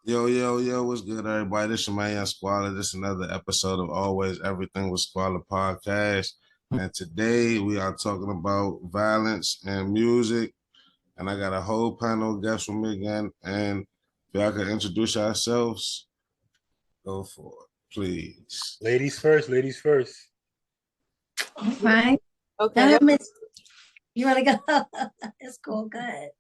Yo, yo, yo, what's good, everybody? This is my young Squalor. This is another episode of Always Everything with Squalor podcast. And today we are talking about violence and music. And I got a whole panel of guests with me again. And if y'all can introduce yourselves, go for it, please. Ladies first, ladies first. All right. Okay. Go ahead, Miss. You want to go? It's cool. Go ahead.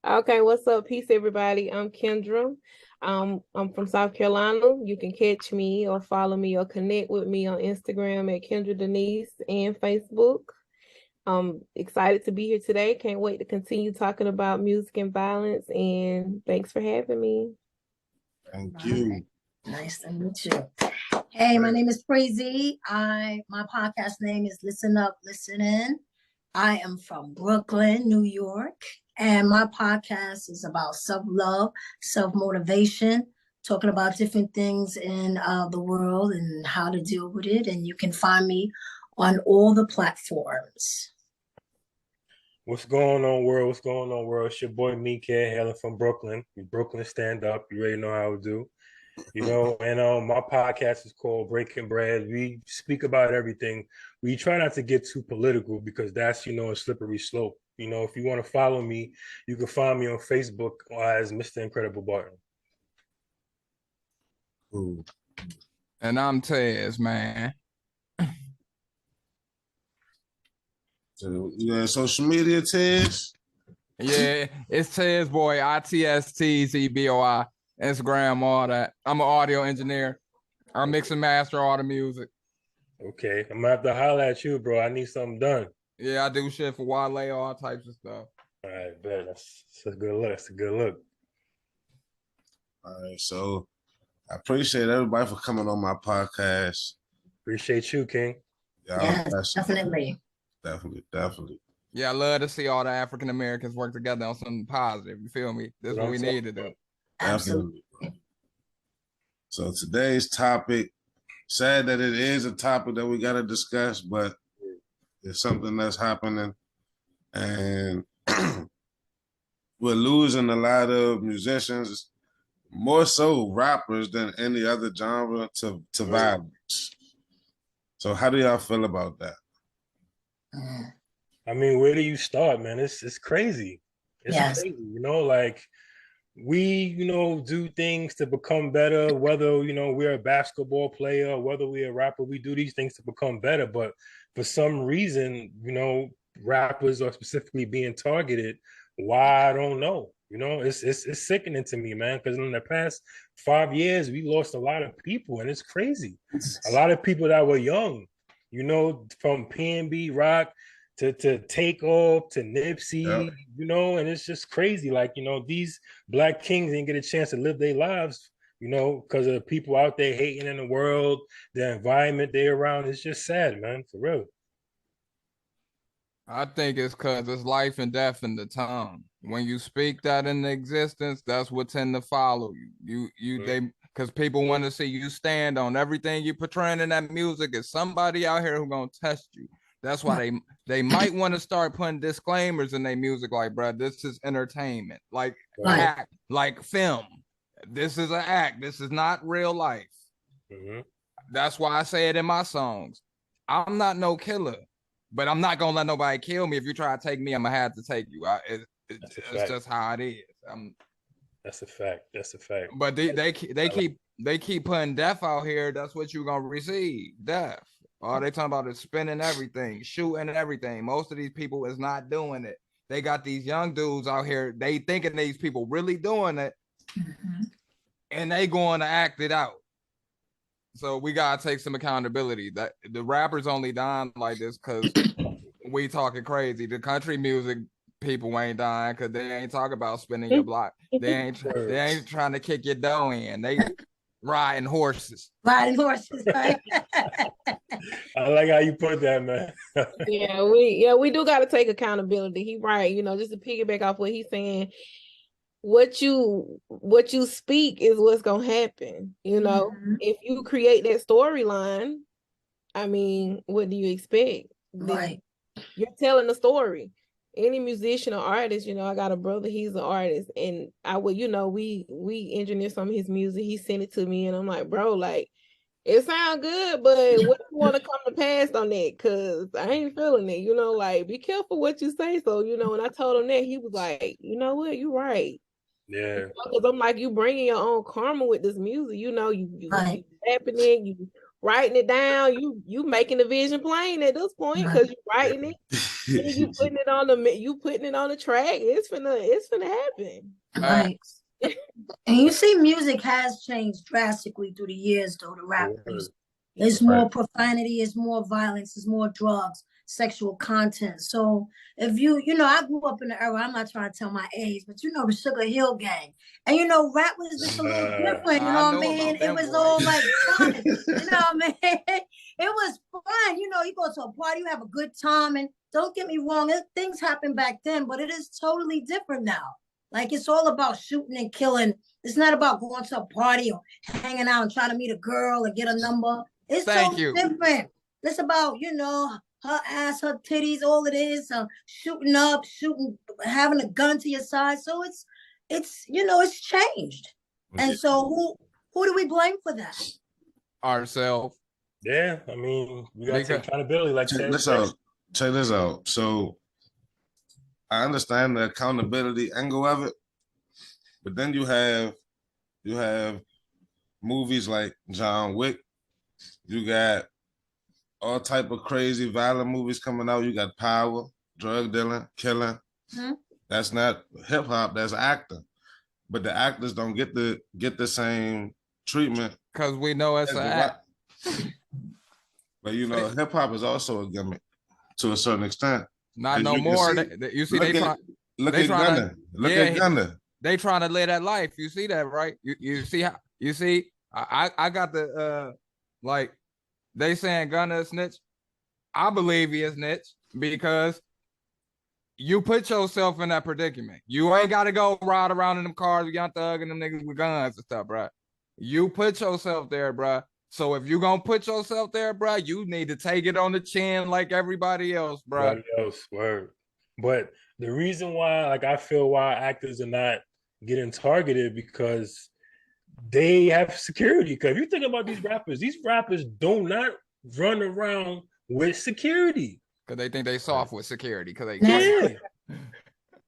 Okay, what's up? Peace, everybody. I'm Kendra. I'm from South Carolina. You can catch me or follow me or connect with me on Instagram at Kendra Denise and Facebook. I'm excited to be here today. Can't wait to continue talking about music and violence. And thanks for having me. Thank you. Nice to meet you. Hey, my name is Breezy. My podcast name is Listen Up, Listen In. I am from Brooklyn, New York, and my podcast is about self-love, self-motivation, talking about different things in the world and how to deal with it. And you can find me on all the platforms. What's going on, world? What's going on, world? It's your boy Meek here, hailing from Brooklyn. Brooklyn stand up. You already know how we do. And my podcast is called Breaking Bread. We speak about everything. We try not to get too political because that's, a slippery slope. If you want to follow me, you can find me on Facebook as Mr. Incredible Barton. Ooh. And I'm Tez, man. So, you got social media, Tez? Yeah, it's Tez Boy, ITSTZBOI, Instagram, all that. I'm an audio engineer. I mix and master all the music. Okay, I'm gonna have to holler at you, bro. I need something done. Yeah, I do shit for Wale, all types of stuff. All right, bet. That's a good look. That's a good look. All right, so I appreciate everybody for coming on my podcast. Appreciate you, King. Yes, definitely. Definitely. Yeah, I love to see all the African Americans work together on something positive. You feel me? This is what we need to do. Absolutely. So today's topic, sad that it is a topic that we got to discuss, but it's something that's happening. And we're losing a lot of musicians, more so rappers than any other genre to violence. So how do y'all feel about that? I mean, where do you start, man? It's crazy. It's crazy, like we, do things to become better, whether, we're a basketball player, whether we're a rapper, we do these things to become better. But for some reason, rappers are specifically being targeted. Why? I don't know. It's sickening to me, man, because in the past 5 years, we lost a lot of people, and it's crazy. A lot of people that were young, from PNB Rock to Takeoff to Nipsey, and it's just crazy. Like, these Black kings didn't get a chance to live their lives, because of the people out there hating in the world, the environment they're around. It's just sad, man, for real. I think it's because it's life and death in the tongue. When you speak that into existence, that's what tend to follow you. Because people want to see you stand on everything you portraying in that music. Is somebody out here who gonna test you. That's why they might want to start putting disclaimers in their music, like, bro, this is entertainment, like act, like film. This is an act. This is not real life. That's why I say it in my songs. I'm not no killer, but I'm not gonna let nobody kill me. If you try to take me, I'm gonna have to take you. It's just how it is. That's a fact. That's a fact. But they keep putting death out here. That's what you're gonna receive. Death. All they talking about is spinning everything, shooting everything. Most of these people is not doing it. They got these young dudes out here. They thinking these people really doing it, and they going to act it out. So we gotta take some accountability. That the rappers only dying like this because we talking crazy. The country music people ain't dying because they ain't talking about spinning your block. They ain't trying to kick your dough in. They riding horses. Riding horses, right? I like how you put that, man. we do got to take accountability. He right, just to piggyback off what he's saying. What you speak is what's gonna happen. If you create that storyline, I mean, what do you expect? Right. You're telling the story. any musician or artist, I got a brother, he's an artist, and I would, we engineer some of his music. He sent it to me, and I'm like, bro, like, it sounds good, but what you want to come to pass on that? Cause I ain't feeling it, like, be careful what you say. So, when I told him that, he was like, you know what, you're right. Yeah. Because I'm like, you bringing your own karma with this music, you Right. rapping it, you writing it down, you making the vision plain at this point, because you writing it, and you putting it on the track. It's finna happen. Right. And you see, music has changed drastically through the years, though. The rap music, it's more profanity, it's more violence, it's more drugs, sexual content. So if I grew up in the era. I'm not trying to tell my age, but the Sugar Hill Gang, and rap was just a little different. You know what I mean? It was all like fun. You know what I mean? It was fun. You go to a party, you have a good time, and don't get me wrong, things happened back then, but it is totally different now. Like, it's all about shooting and killing. It's not about going to a party or hanging out and trying to meet a girl and get a number. It's totally different. It's about, her ass, her titties, all it is, shooting, having a gun to your side. So it's changed. And so who do we blame for that? Ourselves. Yeah, I mean, we got to take accountability. Like, check this out. So I understand the accountability angle of it, but then you have movies like John Wick. You got all type of crazy violent movies coming out. You got power, drug dealing, killing. Mm-hmm. That's not hip hop. That's acting, but the actors don't get the same treatment because we know it's an act. But hip hop is also a gimmick to a certain extent. Not no more. You see, look at Gunna. Look at Gunna. They trying to live that life. You see that, right? You see how? You see, I got the like they saying Gunna is snitch. I believe he is snitch because you put yourself in that predicament. You ain't got to go ride around in them cars with Young Thug and them niggas with guns and stuff, bro. You put yourself there, bro. So if you gonna put yourself there, bro, you need to take it on the chin like everybody else, bro. Everybody else, word. But the reason why, like, I feel why actors are not getting targeted because they have security. Because if you think about these rappers do not run around with security. Because they think they soft with security. Because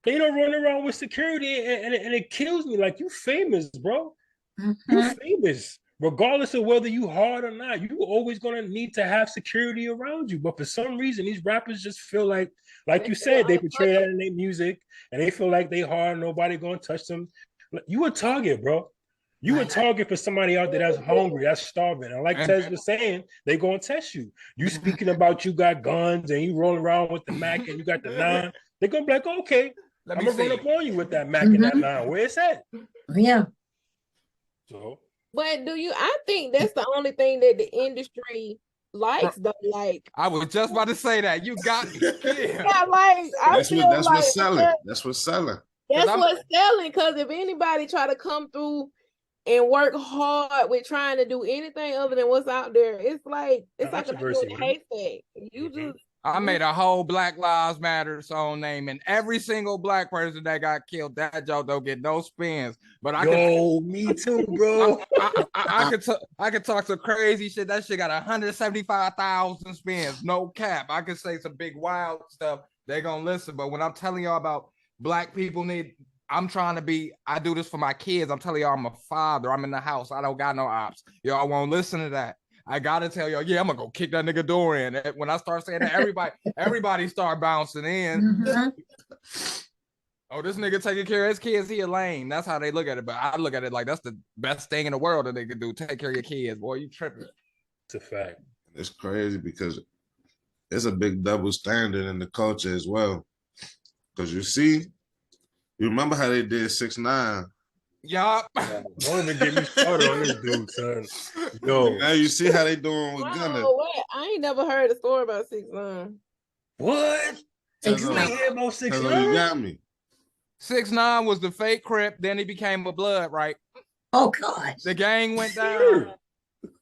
they don't run around with security, and it kills me. Like, you famous, bro. Mm-hmm. You famous. Regardless of whether you hard or not, you always gonna need to have security around you. But for some reason, these rappers just feel like you said, they portray that in their music, and they feel like they hard. Nobody gonna touch them. You a target, bro. You a target for somebody out there that's hungry, that's starving. And like Tez was saying, they gonna test you. You speaking about you got guns and you rolling around with the Mac and you got the 9. They gonna be like, okay, I'm gonna run up on you with that Mac and that 9. Where it's at? Yeah. So. But I think that's the only thing that the industry likes, though. Like, I was just about to say that. You got me. Yeah, like, that's what's selling. That's what's selling. That's what's selling. Because if anybody try to come through and work hard with trying to do anything other than what's out there, it's like a haystack. You just I made a whole Black Lives Matter song naming every single black person that got killed. That joke don't get no spins. But me too, bro. I could talk some crazy shit. That shit got 175,000 spins. No cap. I could say some big wild stuff. They gonna listen. But when I'm telling y'all about black people I do this for my kids. I'm telling y'all I'm a father. I'm in the house. I don't got no ops. Y'all won't listen to that. I gotta tell y'all, I'm gonna go kick that nigga door in. When I start saying that, everybody start bouncing in. Mm-hmm. Oh, this nigga taking care of his kids, he a lame. That's how they look at it. But I look at it like that's the best thing in the world that they could do. Take care of your kids, boy. You tripping. It's a fact. It's crazy because it's a big double standard in the culture as well. Because you remember how they did 6ix9ine? Yup. Don't even get me started on this dude, son. Yo. Now you see how they doing with Gunna. I ain't never heard a story about 6ix9ine. What? You ain't hear about 6ix9ine? You got me. 6ix9ine was the fake Crip, then he became a Blood, right? Oh God. The gang went down.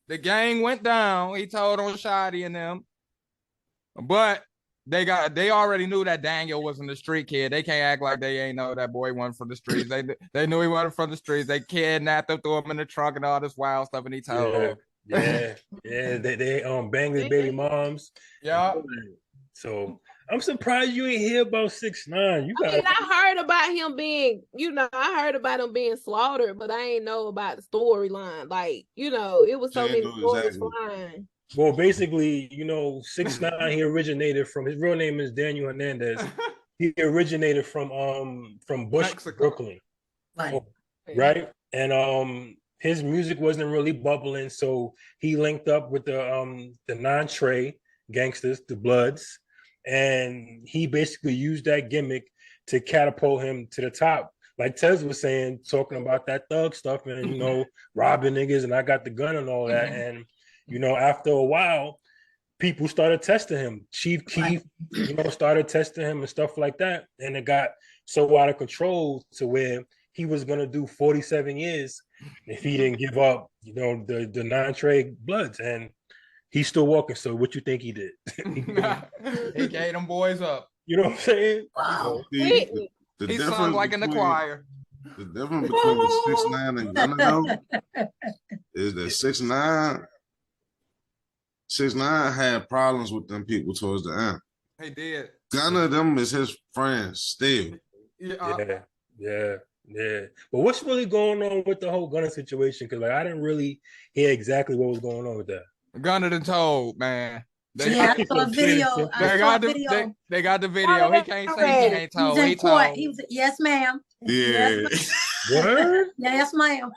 The gang went down. He told on Shotty and them. But they already knew that Daniel wasn't a street kid. They can't act like they ain't know that boy wasn't from the streets. They knew he wasn't from the streets. They kidnapped him, threw him in the trunk, and all this wild stuff. And he told, yeah. They banged his baby moms. yeah. So I'm surprised you ain't hear about 6ix9ine. I heard about him being, I heard about him being slaughtered, but I ain't know about the storyline. Like, it was so many stories flying. Well, basically, 6ix9ine, he originated from, his real name is Daniel Hernandez. He originated from Bush, Mexico. Brooklyn. Right? And his music wasn't really bubbling, so he linked up with the non-Trey gangsters, the Bloods, and he basically used that gimmick to catapult him to the top. Like Tez was saying, talking about that thug stuff and, robbing niggas and I got the gun and all that. And, after a while, people started testing him. Chief Keef, started testing him and stuff like that. And it got so out of control to where he was going to do 47 years if he didn't give up, the non-Trey Bloods. And he's still walking. So what you think he did? He gave them boys up. You know what I'm saying? Wow. He sung like in the choir. The difference between the 6ix9ine and Gunna is that 6ix9ine had problems with them people towards the end. He did. Gunna, them is his friends still. Yeah. But what's really going on with the whole Gunna situation? Because I didn't really hear exactly what was going on with that. Gunna done told, man. I saw a video. They got the video. He can't say he ain't told. He told. He was, yes, ma'am. Yeah. Word? Yes, ma'am.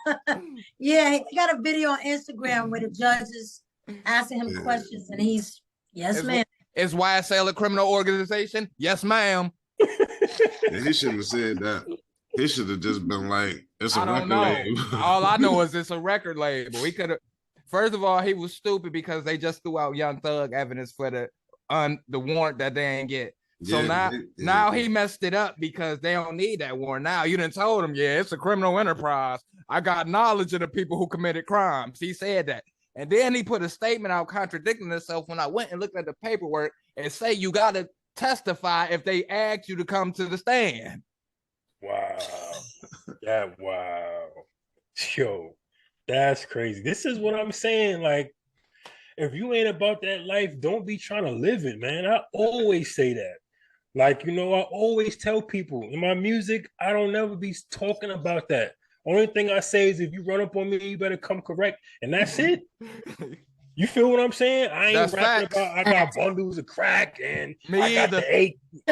Yeah, he got a video on Instagram where the judges asking him questions, and he's, yes, ma'am. Is YSL a criminal organization? Yes, ma'am. Yeah, he shouldn't have said that. He should have just been like, it's a record label. All I know is it's a record label. He could have. First of all, he was stupid because they just threw out Young Thug evidence for the warrant that they ain't get. So now he messed it up because they don't need that warrant. Now you done told him, yeah, it's a criminal enterprise. I got knowledge of the people who committed crimes. He said that. And then he put a statement out contradicting himself when I went and looked at the paperwork and say you got to testify if they ask you to come to the stand. Wow. Wow. Yo. That's crazy. This is what I'm saying. Like, if you ain't about that life, don't be trying to live it, man. I always say that. Like, I always tell people in my music, I don't never be talking about that. Only thing I say is if you run up on me, you better come correct. And that's it. You feel what I'm saying? I ain't rapping about I got bundles of crack and I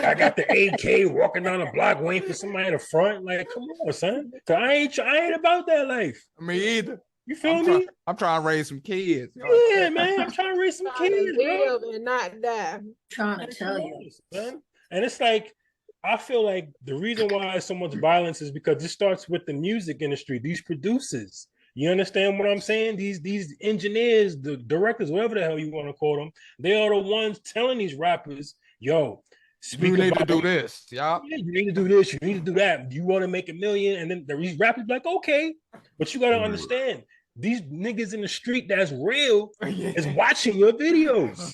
got the AK walking down the block waiting for somebody in the front. Like, come on, son. Cause I ain't about that life. Me either. You feel me? I'm trying to raise some kids. Yeah, man. I'm trying to raise some kids, live and not die. Trying to tell you, man. And it's like, I feel like the reason why so much violence is because it starts with the music industry. These producers, you understand what I'm saying? These engineers, the directors, whatever the hell you want to call them, they are the ones telling these rappers, "Yo, you need to do this, yeah. You need to do this. You need to do that. You want to make $1 million." And then these rappers be like, "Okay," but you got to understand. These niggas in the street that's real is watching your videos.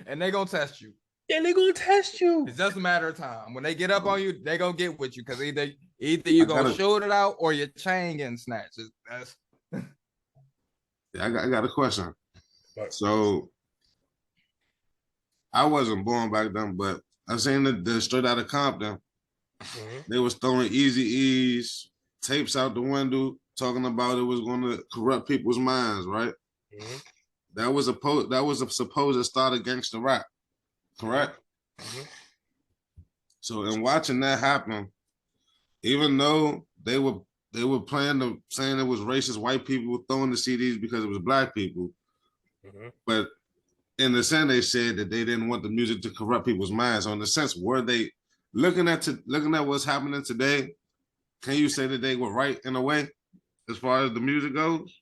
And they gonna test you. And they gonna test you. It's just a matter of time. When they get up on you, they gonna get with you because either you gonna shoot it out or your chain getting snatched. I got a question. So I wasn't born back then, but I seen the Straight Outta Compton. They was throwing Eazy-E's tapes out the window, talking about it was going to corrupt people's minds, right? That was a supposed start of Gangsta Rap, correct? So in watching that happen, even though they were saying it was racist white people throwing the CDs because it was black people, but in the sense they said that they didn't want the music to corrupt people's minds. So in the sense, were they looking at what's happening today? Can you say that they were right in a way as far as the music goes?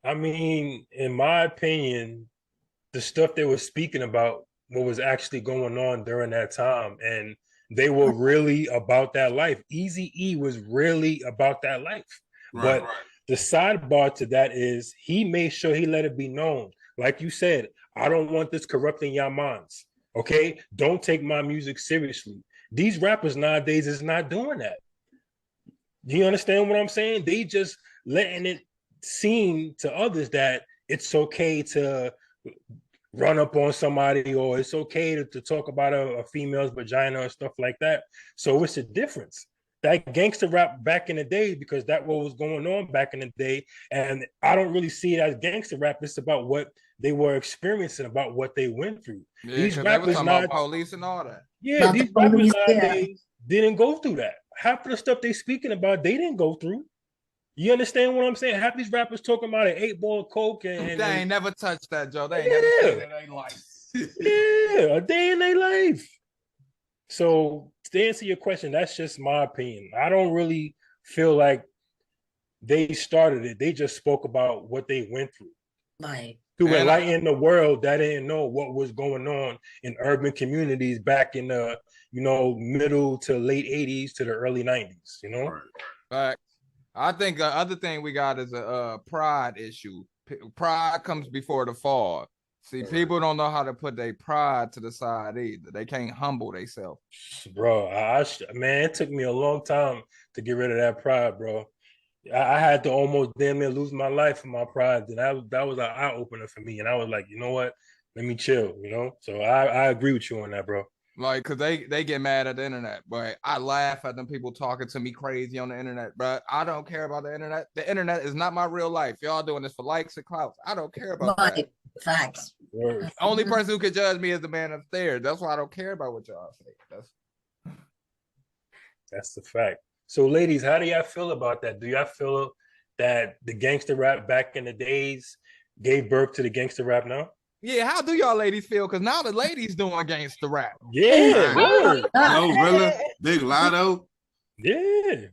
I mean, in my opinion, the stuff they were speaking about, what was actually going on during that time, and they were really about that life. Eazy-E was really about that life. But the sidebar to that is he made sure he let it be known. Like you said, I don't want this corrupting your minds. Okay, don't take my music seriously. These rappers nowadays is not doing that. Do you understand what I'm saying? They just letting it seem to others that it's okay to run up on somebody, or it's okay to talk about a female's vagina or stuff like that. So it's a difference. That gangster rap back in the day, because that what was going on back in the day, and I don't really see it as gangster rap. It's about what they were experiencing, about what they went through. Yeah, these rappers not about police and all that. Yeah, About these the rappers police, nowadays didn't go through that. Half of the stuff they speaking about, they didn't go through. You understand what I'm saying? Half these rappers talking about an 8-ball of coke They ain't never touched that, Joe. They ain't Yeah. never seen it in their life. yeah, a day in their life. So to answer your question, that's just my opinion. I don't really feel like they started it. They just spoke about what they went through. Like, To And enlighten the world that didn't know what was going on in urban communities back in the, middle to late 80s to the early 90s, but I think the other thing we got is a pride issue. Pride comes before the fall. See, people don't know how to put their pride to the side either. They can't humble themselves. Bro, man, it took me a long time to get rid of that pride, bro. I had to almost damn near lose my life for my pride. And that was an eye opener for me. And I was like, you know what? Let me chill, So I agree with you on that, bro. Like, cause they get mad at the internet, but I laugh at them people talking to me crazy on the internet, but I don't care about the internet. The internet is not my real life. Y'all doing this for likes and clouds. I don't care about that. Facts. Word. Only person who can judge me is the man upstairs. That's why I don't care about what y'all say. That's the fact. So, ladies, how do y'all feel about that? Do y'all feel that the gangster rap back in the days gave birth to the gangster rap now? Yeah, how do y'all ladies feel? Because now the ladies doing gangsta rap. Yeah, word. No, Rilla, Big Lotto. Yeah.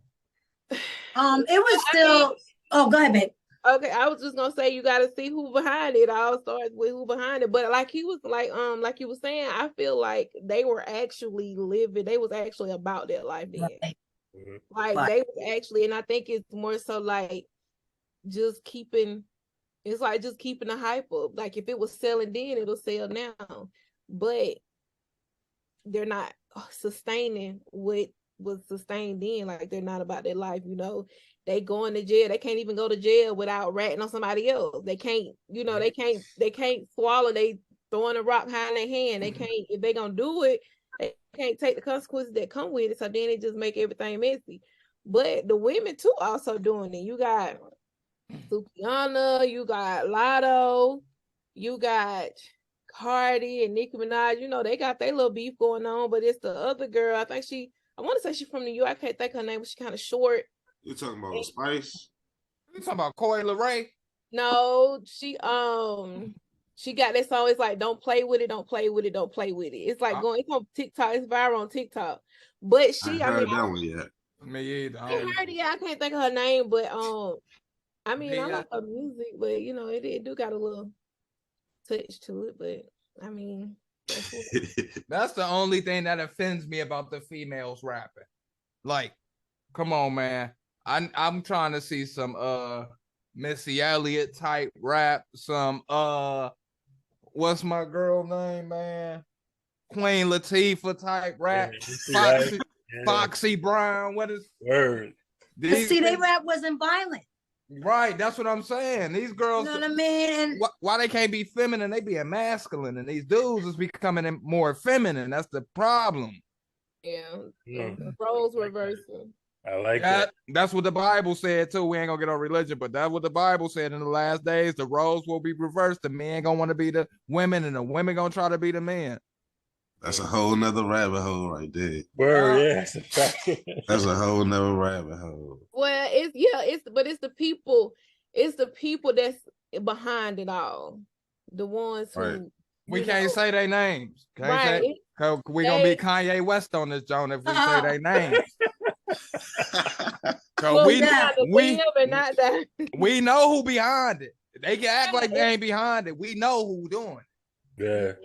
It was still. Oh, go ahead, babe. Okay, I was just gonna say you gotta see who behind it. All starts with who behind it. But like he was like you were saying, I feel like they were actually living, they was actually about their life then. Right. Like they was actually, and I think it's more so like just keeping, it's like just keeping the hype up. Like if it was selling then, it'll sell now. But they're not sustaining what was sustained then. Like they're not about their life, They going to jail. They can't even go to jail without ratting on somebody else. They can't, they can't swallow. They throwing a rock behind their hand. They can't, if they gonna do it, they can't take the consequences that come with it. So then it just make everything messy. But the women too also doing it. You got Sukiana, you got Lotto, you got Cardi and Nicki Minaj. They got their little beef going on. But it's the other girl. I want to say she's from New York. I can't think her name, but she's kind of short. You talking about Spice? You talking about Coi Leray? No, she got that song. It's like don't play with it, don't play with it, don't play with it. It's like it's on TikTok. It's viral on TikTok. But she, I heard that one yet. Me either. I can't think of her name, but I like her music, but it do got a little touch to it. But I mean, that's the only thing that offends me about the females rapping. Like, come on, man. I'm trying to see some Missy Elliott type rap, some what's my girl name, man? Queen Latifah type rap, Foxy Brown. What is word? See, they rap wasn't violent. Right, that's what I'm saying. These girls, you know what I mean? And why they can't be feminine? They being masculine, and these dudes is becoming more feminine. That's the problem. Yeah, roles reversing. I like that. That's what the Bible said too. We ain't gonna get on religion, but that's what the Bible said. In the last days, the roles will be reversed. The men gonna want to be the women, and the women gonna try to be the men. That's a whole nother rabbit hole right there. Word, yeah, that's a fact. That's a whole nother rabbit hole. Well, it's the people that's behind it all. The ones who right. We can't say their names. Right. We gonna be Kanye West on this, John, if we say their names. So we know who behind it. They can act like they ain't behind it. We know who doing it.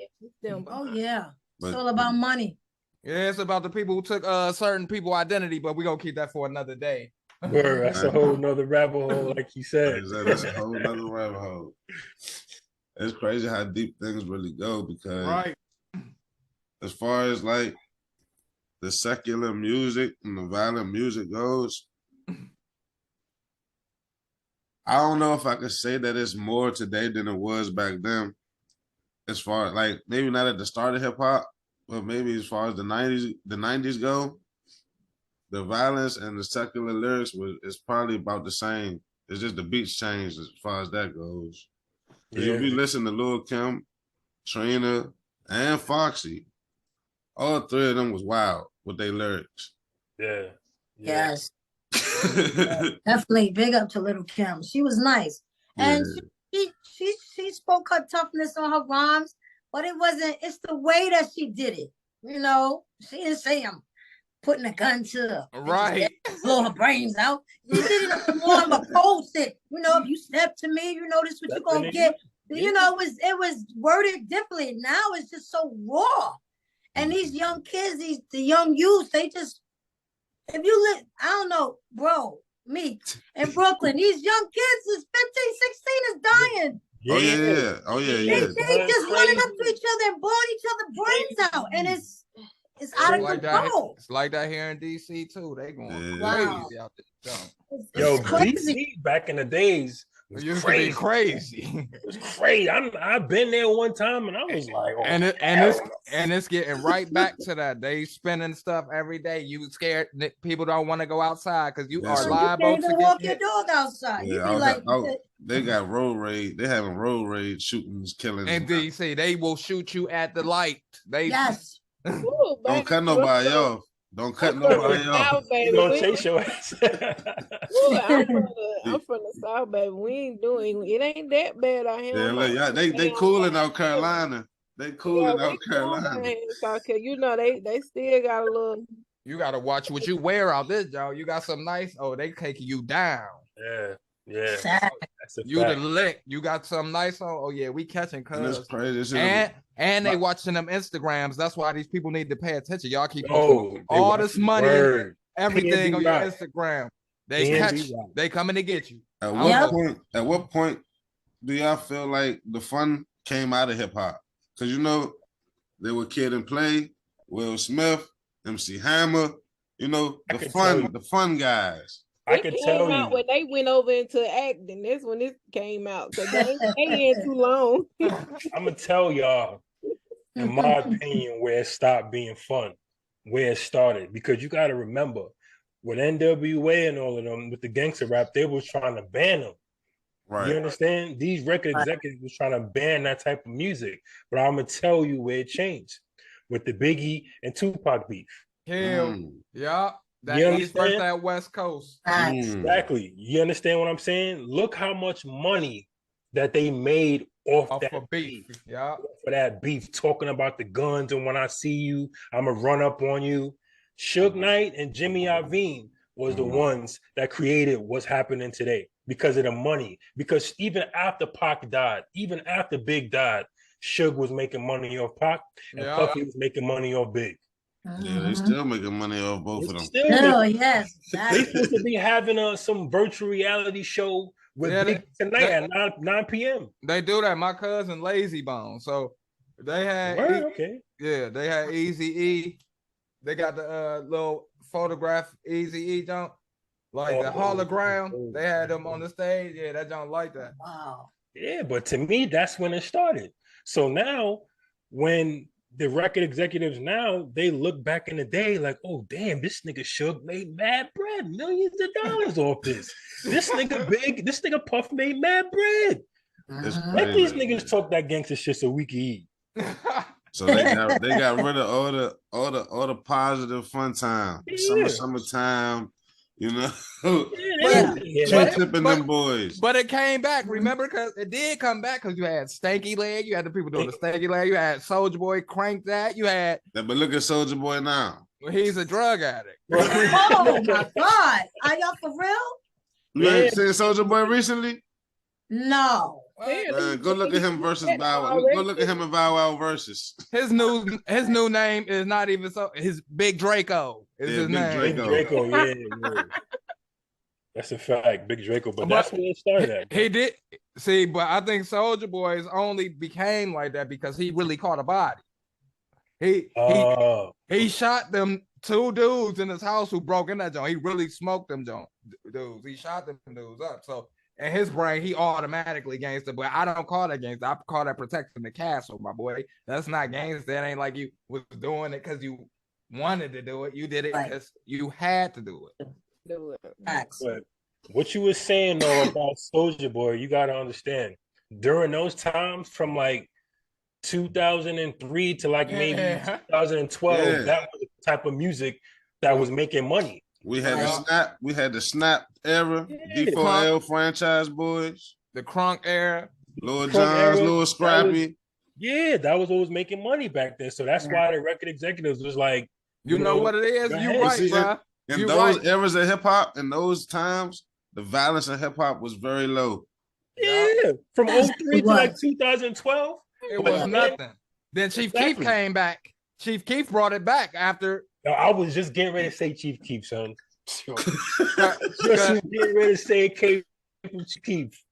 Yeah. Oh yeah. It's all about money. Yeah, it's about the people who took certain people identity, but we're gonna keep that for another day. Word, that's a whole nother rabbit hole, like you said. That's a whole nother rabbit hole. It's crazy how deep things really go because as far as like the secular music and the violent music goes, I don't know if I could say that it's more today than it was back then. As far as like maybe not at the start of hip hop, but maybe as far as the 90s go, the violence and the secular lyrics is probably about the same. It's just the beats changed as far as that goes. Because if you listen to Lil Kim, Trina, and Foxy, all three of them was wild with their lyrics. Yeah. Yes. Definitely big up to Little Kim. She was nice. And she spoke her toughness on her rhymes, but it's the way that she did it. You know, she didn't say I'm putting a gun to her. Right. Blow her brains out. She did it more of a cold shit. You know, if you step to me, you know this what you're gonna get. You know, it was worded differently. Now it's just so raw. And these young kids, the young youth, they just, if you I don't know, bro, me in Brooklyn, these young kids is 15, 16 is dying. They just running up to each other and blowing each other brains out. And it's out of control. It's like that here in DC too. They going crazy out there. Yo, DC back in the days it used to be crazy. It was crazy. I've been there one time and I was like, oh, and it's getting right back to that. They spending stuff every day. You scared people don't want to go outside because you are liable to even walk your dog outside. Yeah, they got road rage. They having road rage shootings, killings. In DC, they will shoot you at the light. Yes. Ooh, don't cut nobody off. Don't cut nobody off. Don't chase your ass. Ooh, I'm from the South, baby. We ain't doing it. Ain't that bad out here. Yeah, look, they cool in North Carolina. They cool in North Carolina. You know they still got a little. You gotta watch what you wear out this, y'all. You got some nice. Oh, they taking you down. Yeah. That's you the lick. You got some nice on. Oh yeah, we catching cuz. That's crazy. And they watching them Instagrams. That's why these people need to pay attention. Y'all keep all this money and everything on your Instagram. They coming to get you. At what point do y'all feel like the fun came out of hip hop? Because you know, they were Kid and Play, Will Smith, MCHammer, you know, the fun guys. I can tell you when they went over into acting. That's when this came out. Because they ain't too long. I'm gonna tell y'all, in my opinion, where it stopped being fun, where it started. Because you got to remember, with NWA and all of them, with the Gangsta Rap, they was trying to ban them. Right. You understand? These record executives was trying to ban that type of music. But I'm gonna tell you where it changed with the Biggie and Tupac beef. Yeah. That East versus that West Coast. Exactly. You understand what I'm saying? Look how much money that they made off that beef. Yeah. For that beef, talking about the guns and when I see you, I'm gonna run up on you. Suge Knight and Jimmy Iovine was the ones that created what's happening today because of the money. Because even after Pac died, even after Big died, Suge was making money off Pac and Puffy was making money off Big. Yeah, they still making money off both of them. Yes. They supposed to be having some virtual reality show with Big tonight at 9 p.m. They do that. My cousin Lazy Bone. So they had they had Easy E. They got the little photograph Easy E jump. Like the hologram. They had them on the stage. Yeah, that jump like that. Wow. Yeah, but to me, that's when it started. So now when the record executives now, they look back in the day like, oh, damn, this nigga Suge made mad bread, millions of dollars off this. This nigga Big, this nigga Puff made mad bread. Let these niggas talk that gangster shit so we can eat. So they got rid of all the positive fun time. Summertime, you know. Tipping them boys. But it came back, remember? Because it did come back because you had Stanky Leg, you had the people doing the Stanky Leg, you had Soulja Boy crank that, you had. But look at Soulja Boy now. Well, he's a drug addict. Oh my God. Are y'all for real? You ain't seen Soulja Boy recently? No. Go look at him versus Bow Wow. Go look at him and Bow Wow versus. His new name is not even his Big Draco is his name. Big Draco, yeah. That's a fact, Big Draco. But that's where it started at. He did see, but I think Soulja Boy only became like that because he really caught a body. He shot them 2 dudes in his house who broke in that joint. He really smoked them dudes. He shot them dudes up. So in his brain, he automatically gangster. But I don't call that gangster. I call that protecting the castle, my boy. That's not gangster. That ain't like you was doing it because you wanted to do it. You did it because you had to do it. But what you were saying though about Soulja Boy, you gotta understand. During those times, from like 2003 to like maybe 2012, that was the type of music that was making money. We had the snap era, D4L franchise boys, the crunk era, Lil Jon's, Lil Scrappy. That was what was making money back then. So that's why the record executives was like, you know what it is? You right, bro. In those eras of hip hop, in those times, the violence in hip hop was very low. Yeah, from 03 to like 2012. It was nothing. Then Chief Keef came back. Chief Keef brought it back after. No, I was just getting ready to say Chief Keef, son. Just getting ready to say Keef.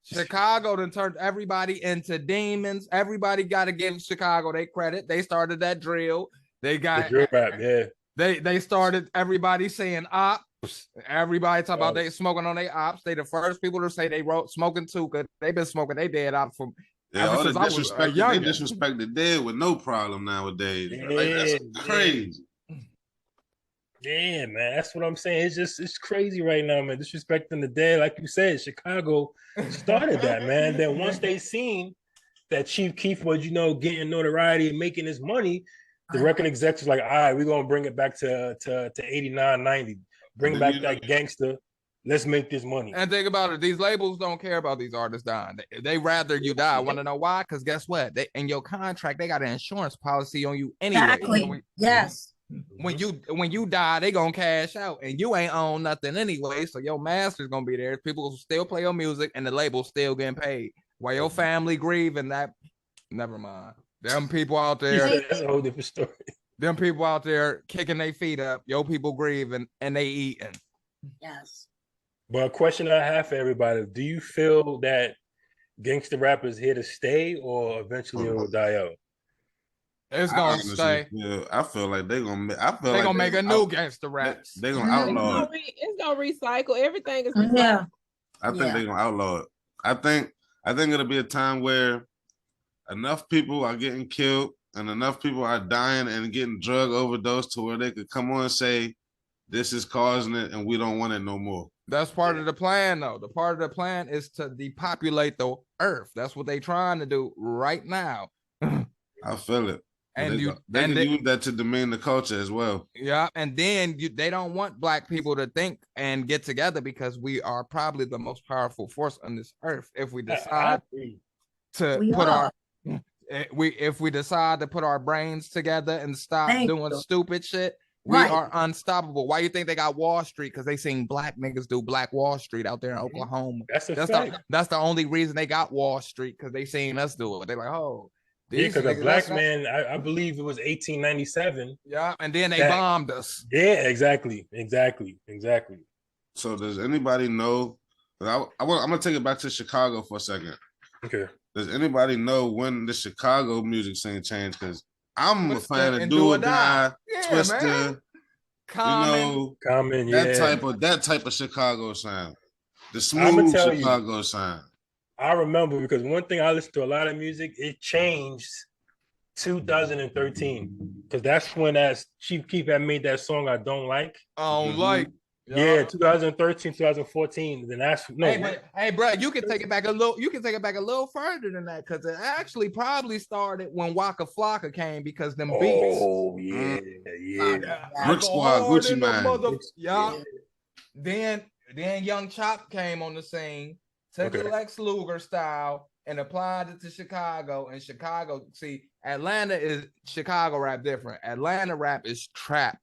Chicago then turned everybody into demons. Everybody got to give Chicago their credit. They started that drill. They got the drill rap, They started everybody saying ops. Everybody talk about they smoking on their ops. They the first people to say they wrote smoking too, because they've been smoking they dead ops from all the disrespect. They disrespect the dead with no problem nowadays. That's crazy. Yeah, man, that's what I'm saying. It's crazy right now, man. Disrespecting the dead, like you said, Chicago started that, man. Then once they seen that Chief Keef was, getting notoriety and making his money, the record execs was like, all right, we're gonna bring it back to 89, 90. Bring back that gangster. Let's make this money. And think about it. These labels don't care about these artists dying. They rather you die. Want to know why? Because guess what? In your contract, they got an insurance policy on you anyway. Exactly. Yes. When you die, they gonna cash out, and you ain't own nothing anyway. So your master's gonna be there. People will still play your music, and the label's still getting paid. While your family grieving that. Never mind. Them people out there. That's a whole different story. Them people out there kicking their feet up. Your people grieving and they eating. Yes. But a question I have for everybody: do you feel that gangster rap is here to stay, or eventually it will die out? It's gonna stay. Yeah, I feel like they're gonna. They're gonna make a new gangster rap. They're gonna outlaw it. It's gonna recycle. Everything is recycled. Yeah. I think they're gonna outlaw it. I think it'll be a time where enough people are getting killed and enough people are dying and getting drug overdose to where they could come on and say, this is causing it and we don't want it no more. That's part of the plan, though. The part of the plan is to depopulate the earth. That's what they're trying to do right now. I feel it. And they can use that to demean the culture as well. Yeah, and then they don't want black people to think and get together because we are probably the most powerful force on this earth. If we decide if we decide to put our brains together and stop doing stupid shit, we are unstoppable. Why you think they got Wall Street? Because they seen black niggas do Black Wall Street out there in Oklahoma. That's the only reason they got Wall Street, because they seen us do it. They're like, oh. Yeah, because a black man, I believe it was 1897. Yeah, and then they bombed us. Yeah, exactly. So does anybody know? I'm gonna take it back to Chicago for a second. Okay. Does anybody know when the Chicago music scene changed? Because I'm a fan of Do or Die, Twister, Common, that type of Chicago sound, the smooth Chicago sound. I remember, because one thing I listened to a lot of music, it changed 2013, because that's when Chief Keef had made that song I Don't Like. Yeah, 2013, 2014. Then that's Hey, bro, you can take it back a little. You can take it back a little further than that, because it actually probably started when Waka Flocka came, because them beats. Oh yeah. Brick Squad, Gucci Mane. Yeah. Then Young Chop came on the scene. Took the Lex Luger style and applied it to Chicago. And Chicago, see, Atlanta is Chicago rap different. Atlanta rap is trap.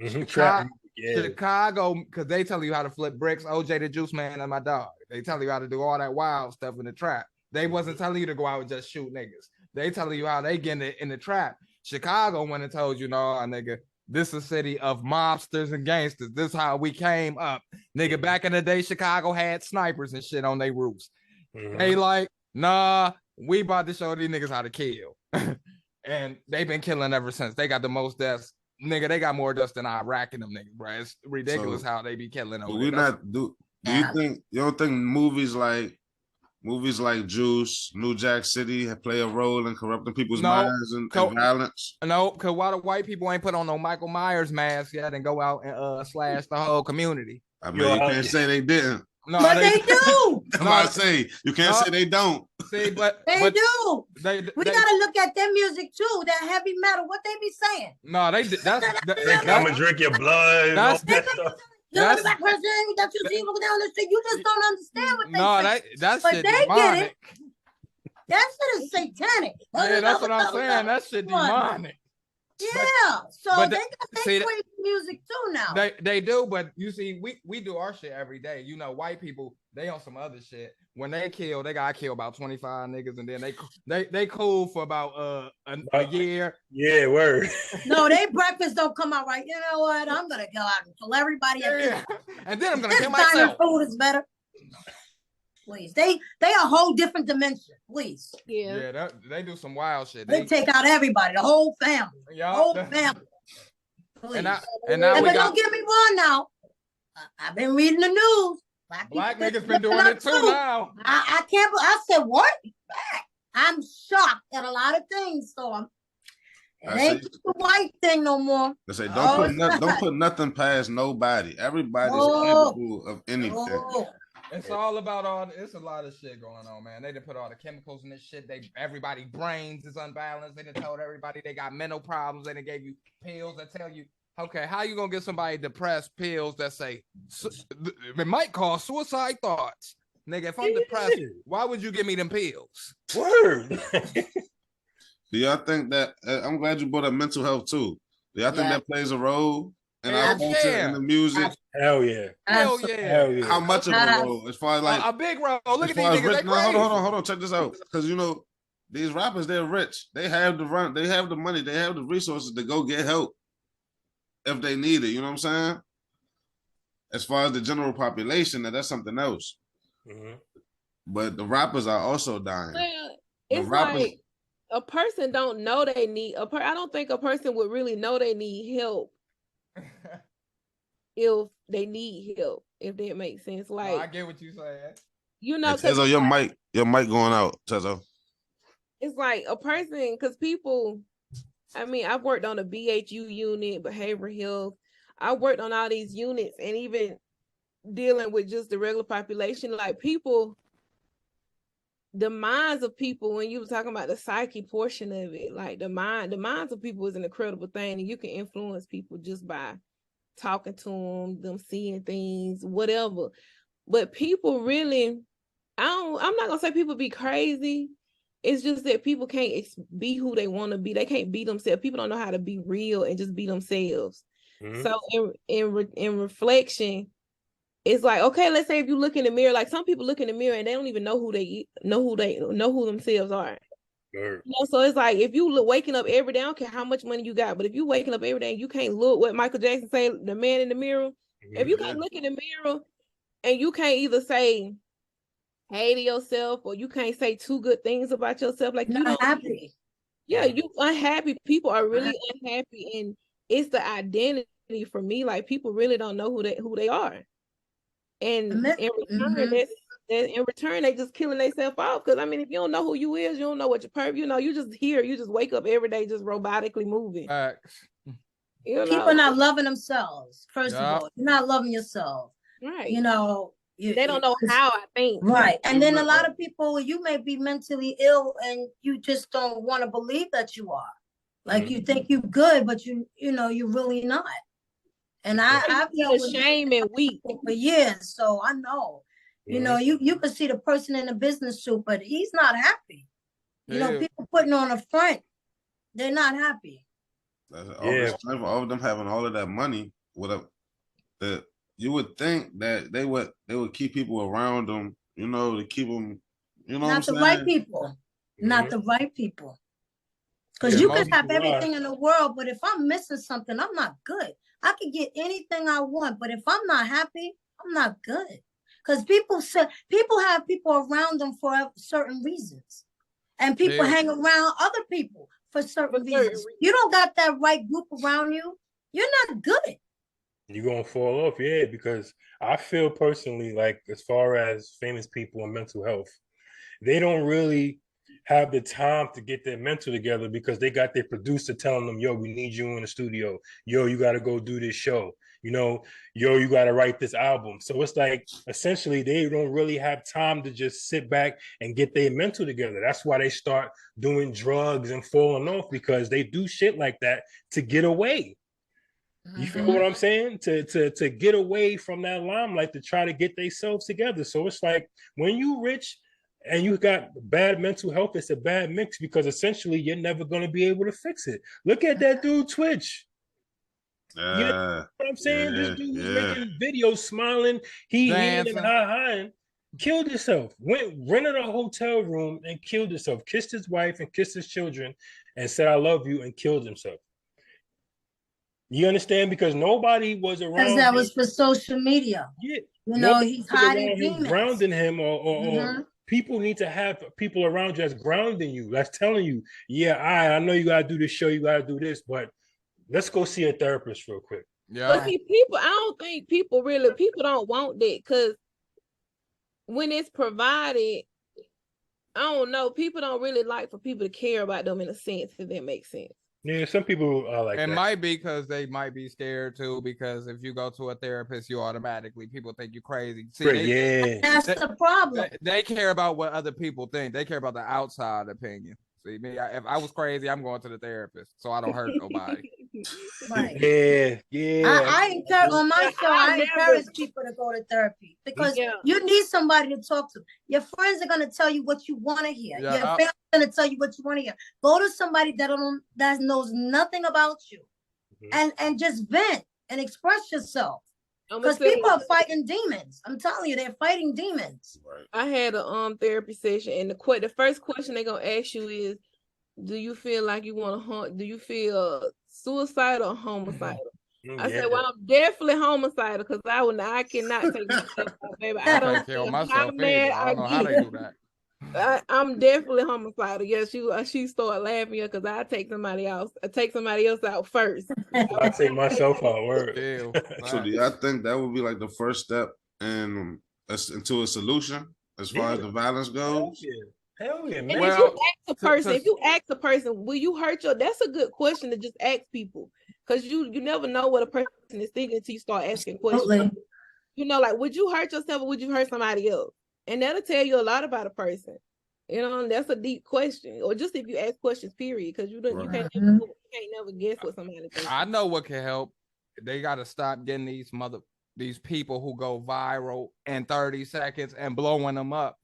Chicago, because they tell you how to flip bricks. OJ the Juice Man and my dog. They tell you how to do all that wild stuff in the trap. They wasn't telling you to go out and just shoot niggas. They telling you how they get in the trap. Chicago went and told you, no, nigga, this is a city of mobsters and gangsters. This is how we came up. Nigga, back in the day, Chicago had snipers and shit on their roofs. They like, nah, we about to show these niggas how to kill. and they've been killing ever since. They got the most deaths. Nigga, they got more deaths than Iraq in them niggas, bro. It's ridiculous how they be killing them. But we not do you don't think movies like Juice, New Jack City play a role in corrupting people's minds and violence? No, because why the white people ain't put on no Michael Myers mask yet and go out and slash the whole community? I mean, you can't say they didn't. No, but they do. I say you can't say they don't. See, but they do. We gotta look at their music too. That heavy metal, what they be saying? No, they come and drink your blood. That's that person that you see look down the street. You just don't understand what they say. That's but shit they demonic. get it. That shit is satanic. Yeah, that's what I'm saying. That shit demonic. Yeah, so but they got their crazy music too now. They do, but you see, we do our shit every day. You know, white people, they on some other shit. When they kill, they gotta kill about 25 niggas, and then they cool for about a year. Yeah, word. No, they breakfast don't come out right. You know what? I'm gonna go out and kill everybody. Yeah. And then I'm gonna kill myself. myself. Food is better. Please, they a whole different dimension. Please. Yeah, they do some wild shit. They take out everybody, the whole family, whole family. Please. And now but don't get me wrong. Now, I've been reading the news. Black niggas been doing it too now. I can't. I said what? I'm shocked at a lot of things. So it ain't the white thing no more. They say don't put nothing past nobody. Everybody's capable of anything. It's all about it's a lot of shit going on, man. They done put all the chemicals in this shit. Everybody brains is unbalanced. They done told everybody they got mental problems. They done gave you pills that tell you, okay, how you gonna get somebody depressed pills that say it might cause suicide thoughts? Nigga, if I'm depressed, why would you give me them pills? Word. Do y'all think that I'm glad you brought up mental health too? Do y'all think that plays a role in our culture and the music? Hell yeah. Hell yeah. How much of a role? As far as like a big role. Look at these niggas. Hold on. Check this out. Because you know, these rappers, they're rich. They have the money, they have the resources to go get help if they need it. You know what I'm saying? As far as the general population, that's something else. Mm-hmm. But the rappers are also dying. Well, it's like a person don't know they need I don't think a person would really know they need help if they need help, if that makes sense. Like, no, I get what you saying. You know, hey, Tezo, your mic going out, Tezo. It's like a person, because people, I mean, I've worked on a BHU unit, behavioral health. I worked on all these units, and even dealing with just the regular population, like people, the minds of people, when you were talking about the psyche portion of it, like the minds of people is an incredible thing, and you can influence people just by talking to them seeing things, whatever. But people really, I'm not gonna say people be crazy. It's just that people can't be who they want to be. They can't be themselves. People don't know how to be real and just be themselves. Mm-hmm. So in reflection, it's like, okay, let's say if you look in the mirror, like some people look in the mirror and they don't even know who themselves are. Sure. You know, so it's like if you waking up every day, I don't care how much money you got, but if you waking up every day and you can't look, what Michael Jackson say, the man in the mirror, if you can't look in the mirror and you can't either say hey to yourself or you can't say two good things about yourself, like you're not happy. Yeah, you unhappy. People are really unhappy, and it's the identity for me. Like people really don't know who they are, and in return, they just killing themselves off. Because I mean, if you don't know who you is, you don't know what your purpose. You know, you just here. You just wake up every day, just robotically moving. You know? People not loving themselves. First of all, you're not loving yourself. Right. You know, they don't know how I think. Right. And then a lot of people, you may be mentally ill, and you just don't want to believe that you are. Like you think you're good, but you know, you're really not. And I've dealt with shame and weak for years, so I know. You know, you can see the person in the business suit, but he's not happy. You know, people putting on a front, they're not happy. All of them having all of that money, you would think that they would keep people around them, you know, to keep them, you know, not the right people, not the right people. Because you can have everything in the world, but if I'm missing something, I'm not good. I can get anything I want, but if I'm not happy, I'm not good. Because people have people around them for certain reasons. And people hang around other people for certain reasons. You don't got that right group around you, you're not good. You're gonna fall off, yeah, because I feel personally like as far as famous people and mental health, they don't really have the time to get their mental together because they got their producer telling them, yo, we need you in the studio. Yo, you got to go do this show. You know, yo, you got to write this album. So it's like essentially they don't really have time to just sit back and get their mental together. That's why they start doing drugs and falling off, because they do shit like that to get away. You feel what I'm saying? To get away from that limelight, to try to get themselves together. So it's like when you rich and you got bad mental health, it's a bad mix, because essentially you're never going to be able to fix it. Look at that dude Twitch. You know what I'm saying? This dude was making videos smiling, he and high, killed himself, went rented a hotel room and killed himself, kissed his wife and kissed his children and said, I love you, and killed himself. You understand? Because nobody was around. Because that was for social media. Yeah. You know, he's hiding demons. Grounding him, or people need to have people around you that's grounding you, that's telling you, yeah, I know you got to do this show, you got to do this, but let's go see a therapist real quick. Yeah. But see, people, I don't think people don't want that, because when it's provided, I don't know, people don't really like for people to care about them in a sense, if that makes sense. Yeah, some people are like that. It might be because they might be scared too, because if you go to a therapist, you automatically, people think you crazy. See, that's the problem. They care about what other people think. They care about the outside opinion. See, me, if I was crazy, I'm going to the therapist, so I don't hurt nobody. Right. Yeah. I encourage on my show. I encourage people to go to therapy, because you need somebody to talk to. Your friends are gonna tell you what you want to hear. Your family's gonna tell you what you want to hear. Go to somebody that knows nothing about you, and just vent and express yourself. Because people are fighting demons. I'm telling you, they're fighting demons. I had a therapy session, and the first question they're gonna ask you is, do you feel like you want to hunt? Do you feel suicidal or homicidal? I said, well, I'm definitely homicidal, because I cannot take myself out, baby. I don't kill myself. I don't know how they do that. I'm definitely homicidal. Yeah, she started laughing because I take somebody else out first. I take myself out. Word. So do y'all think that would be like the first step into a solution as far as the violence goes? Hell yeah, man. And if you ask a person, will you hurt your? That's a good question to just ask people, because you never know what a person is thinking until you start asking questions. You know, like, would you hurt yourself or would you hurt somebody else? And that'll tell you a lot about a person. You know, and that's a deep question. Or just if you ask questions, period, because you can't never guess what somebody thinks. I know what can help. They got to stop getting these people who go viral in 30 seconds and blowing them up,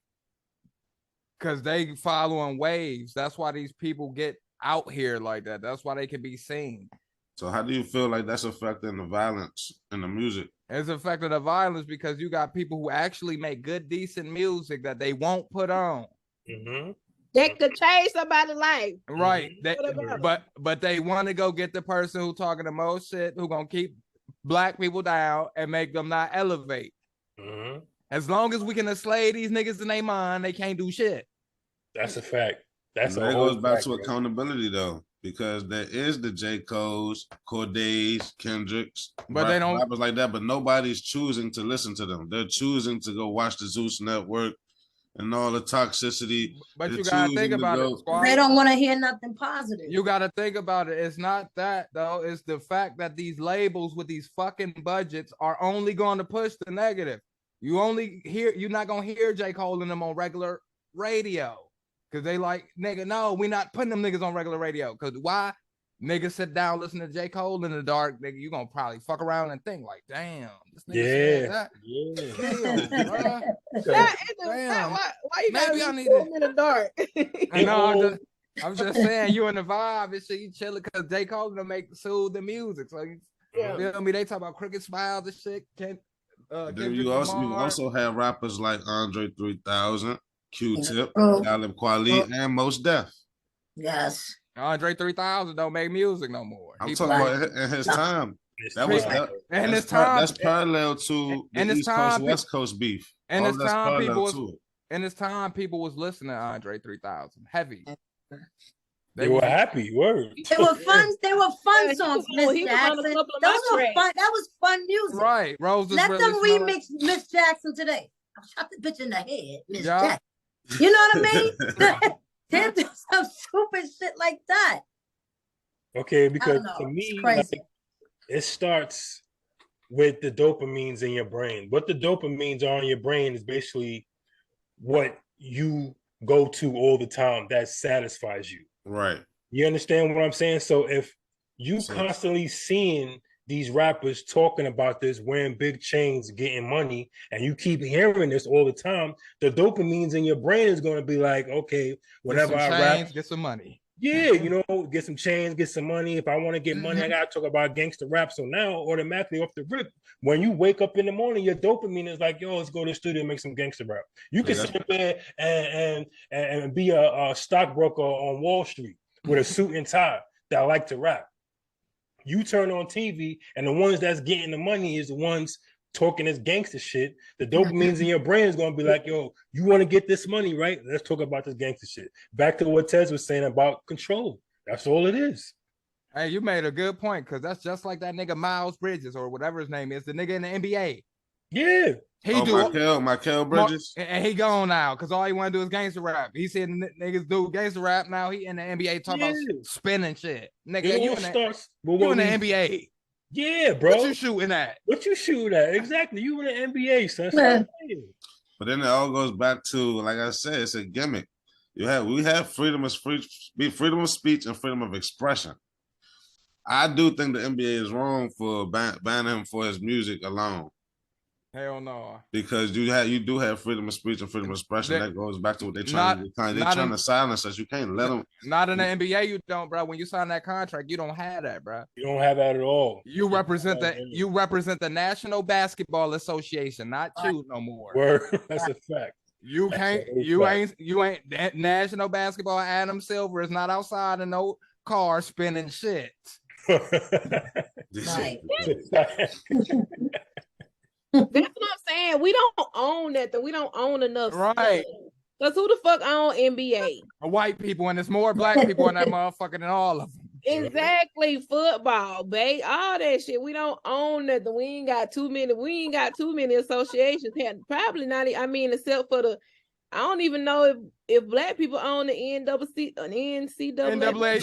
because they following waves. That's why these people get out here like that. That's why they can be seen. So how do you feel like that's affecting the violence in the music? It's affecting the violence because you got people who actually make good, decent music that they won't put on. That could change somebody's life. Right. But they want to go get the person who talking the most shit, who gonna keep black people down and make them not elevate. As long as we can enslave these niggas in their mind, they can't do shit. That's a fact. That goes back to accountability though, because there is the J. Cole's, Cordays, Kendricks, but they don't rappers like that, but nobody's choosing to listen to them. They're choosing to go watch the Zeus Network and all the toxicity. But you gotta think about it. They don't want to hear nothing positive. You gotta think about it. It's not that though. It's the fact that these labels with these fucking budgets are only going to push the negative. You're not gonna hear J. Cole and them on regular radio. Cause they like, nigga, no, we not putting them niggas on regular radio. Cause why? Niggas sit down, listen to J. Cole in the dark, nigga, you gonna probably fuck around and think like, damn, this nigga said that. Damn. Why you gotta be in the dark? No, I'm just saying, you in the vibe and shit, you chilling, cause J. Cole gonna make soothing music. So you feel me? They talk about crooked smiles and shit. You also have rappers like Andre 3000. Q-Tip, Talib Kweli, and Mos Def. Yes. Andre 3000 don't make music no more. I'm talking about in his time. That's parallel to the East Coast West Coast beef. And this time people was listening to Andre 3000 heavy. They were happy. Word. They were fun. They were fun Yeah, songs, he was Miss on a Jackson. couple of Those my were tracks. fun. That was fun music. Right. Roses Let really them smell like- remix Miss Jackson today. I'll shot the bitch in the head, Miss Yeah. Jackson. You know what I mean? They'll do some stupid shit like that. Okay, because know. to It's me, crazy. like, it starts with the dopamines in your brain. What the dopamines are in your brain is basically what you go to all the time that satisfies you. Right. You understand what I'm saying? So if you So- constantly seeing these rappers talking about this, wearing big chains, getting money, and you keep hearing this all the time, the dopamines in your brain is going to be like, okay, whenever I rap, get some money. yeah, you know, get some chains, get some money. If I want to get money, I gotta talk about gangster rap. So now, automatically off the rip, when you wake up in the morning, your dopamine is like, yo, let's go to the studio and make some gangster rap. You can sit there and be a stockbroker on Wall Street with a suit and tie that like to rap. You turn on TV, and the ones that's getting the money is the ones talking this gangster shit. The dopamines in your brain is gonna be like, yo, you want to get this money, right? Let's talk about this gangster shit. Back to what Tez was saying about control. That's all it is. Hey, you made a good point, because that's just like that nigga Miles Bridges or whatever his name is, the nigga in the NBA. Yeah. He Michael Bridges. And he gone now because all he want to do is gangster rap. He said niggas do gangster rap now. He in the NBA talking about spinning shit. Nigga, you in the NBA. Yeah, bro. What you shooting at? What you shooting at? Exactly. You in the NBA, son. But then it all goes back to, like I said, it's a gimmick. We have freedom of speech and freedom of expression. I do think the NBA is wrong for banning him for his music alone. Hell no. Because you do have freedom of speech and freedom of expression. That goes back to what they're trying to do. They're trying to silence us. You can't let them. Not in the NBA, you don't, bro. When you sign that contract, you don't have that, bro. You don't have that at all. You represent the National Basketball Association, not you no more. Word. That's a fact. You ain't that National Basketball. Adam Silver is not outside in no car spinning shit. Right. That's what I'm saying. We don't own nothing. We don't own enough. Right. Because who the fuck own NBA? White people, and there's more black people in that motherfucker than all of them. Exactly. Football, babe. All that shit. We don't own nothing. We ain't got too many associations. Probably not. I mean, except for I don't even know if black people own the NAACP. And somebody,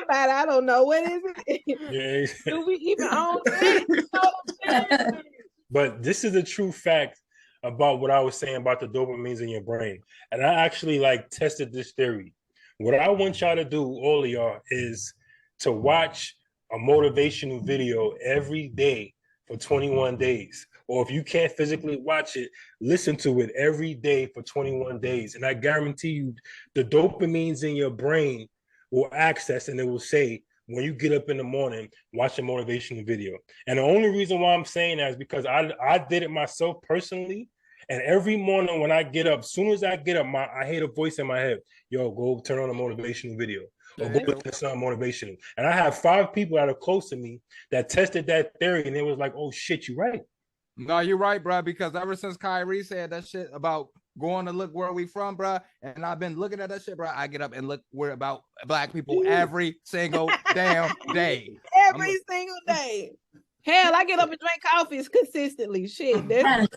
I don't know. What is it? Yeah. Do we even own that? But this is a true fact about what I was saying about the dopamines in your brain. And I actually tested this theory. What I want y'all to do, all of y'all, is to watch a motivational video every day for 21 days. Or if you can't physically watch it, listen to it every day for 21 days. And I guarantee you the dopamines in your brain will access, and it will say, when you get up in the morning, watch a motivational video. And the only reason why I'm saying that is because I did it myself personally. And every morning when I get up, as soon as I get up, I hear a voice in my head, yo, go turn on a motivational video. Or go listen to something motivational. And I have 5 people that are close to me that tested that theory, and it was like, oh shit, you're right. No, you're right, bro, because ever since Kyrie said that shit about going to look where we from, bro, and I've been looking at that shit, bro, I get up and look about black people every single damn day. Every single day. Hell, I get up and drink coffees consistently. Shit. Because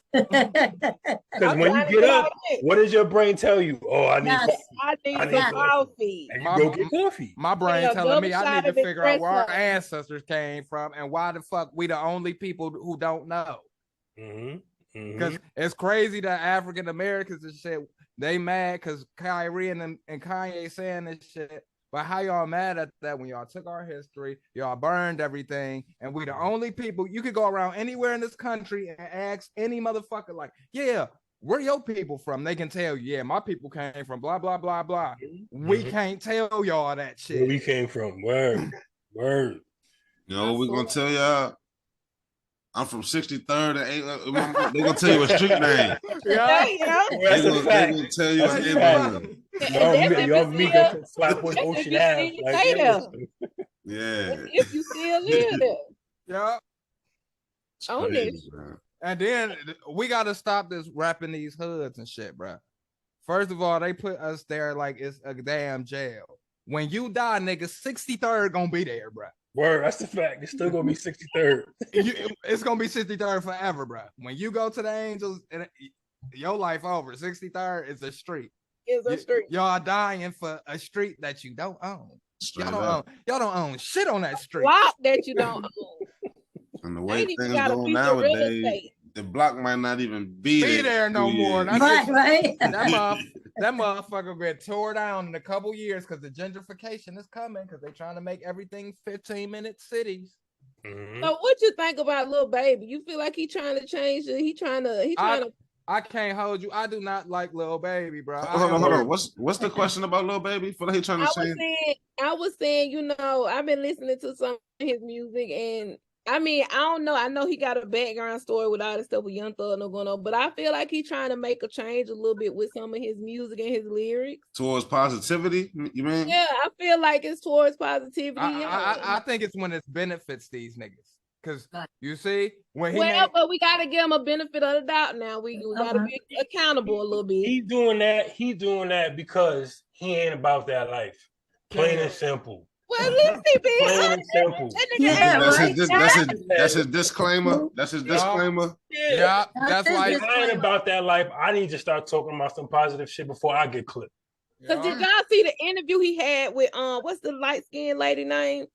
when you get up, what does your brain tell you? Oh, I need some coffee. And you go get coffee. My brain telling me I need to figure out where our ancestors came from and why the fuck we the only people who don't know. Because it's crazy that African Americans and shit, they mad because Kyrie and Kanye saying this shit. But how y'all mad at that when y'all took our history, y'all burned everything, and we the only people, you could go around anywhere in this country and ask any motherfucker like, yeah, where your people from? They can tell you, yeah, my people came from blah, blah, blah, blah. We can't tell y'all that shit. Where we came from, word. You know what we're going to tell y'all? I'm from 63rd and 8th. They're going to tell you a street name. They're going to tell you a neighborhood. Y'all meet up and slap on Ocean Ave. Yeah. If you still live there. Yeah. Own it. And then we got to stop this rapping these hoods and shit, bro. First of all, they put us there like it's a damn jail. When you die, nigga, 63rd gonna be there, bro. Word, that's the fact. It's still gonna be 63rd. It's gonna be 63rd forever, bro. When you go to the Angels, your life over. 63rd is a street. It's a street. Y'all dying for a street that you don't own. Y'all don't own shit on that street. Block that you don't own. And the way things going nowadays, the block might not even be there no more. Right. That motherfucker get tore down in a couple years because the gentrification is coming because they're trying to make everything 15-minute cities. Mm-hmm. So what you think about Lil Baby? You feel like he trying to change it? He trying to. I can't hold you. I do not like Lil Baby, bro. Hold on. What's the question about Lil Baby? For he trying to change? I was saying, you know, I've been listening to some of his music, and I mean, I don't know. I know he got a background story with all this stuff with Young Thug no going on, but I feel like he's trying to make a change a little bit with some of his music and his lyrics. Towards positivity, you mean? Yeah, I feel like it's towards positivity. I think it's when it benefits these niggas. Because you see, when he but we gotta give him a benefit of the doubt now. We gotta be accountable a little bit. He's doing that because he ain't about that life. Plain and simple. Well, at least he be plain and simple. That's his disclaimer. That's his disclaimer. Yeah, that's why if I ain't about that life, I need to start talking about some positive shit before I get clipped. Because did y'all see the interview he had with what's the light-skinned lady name?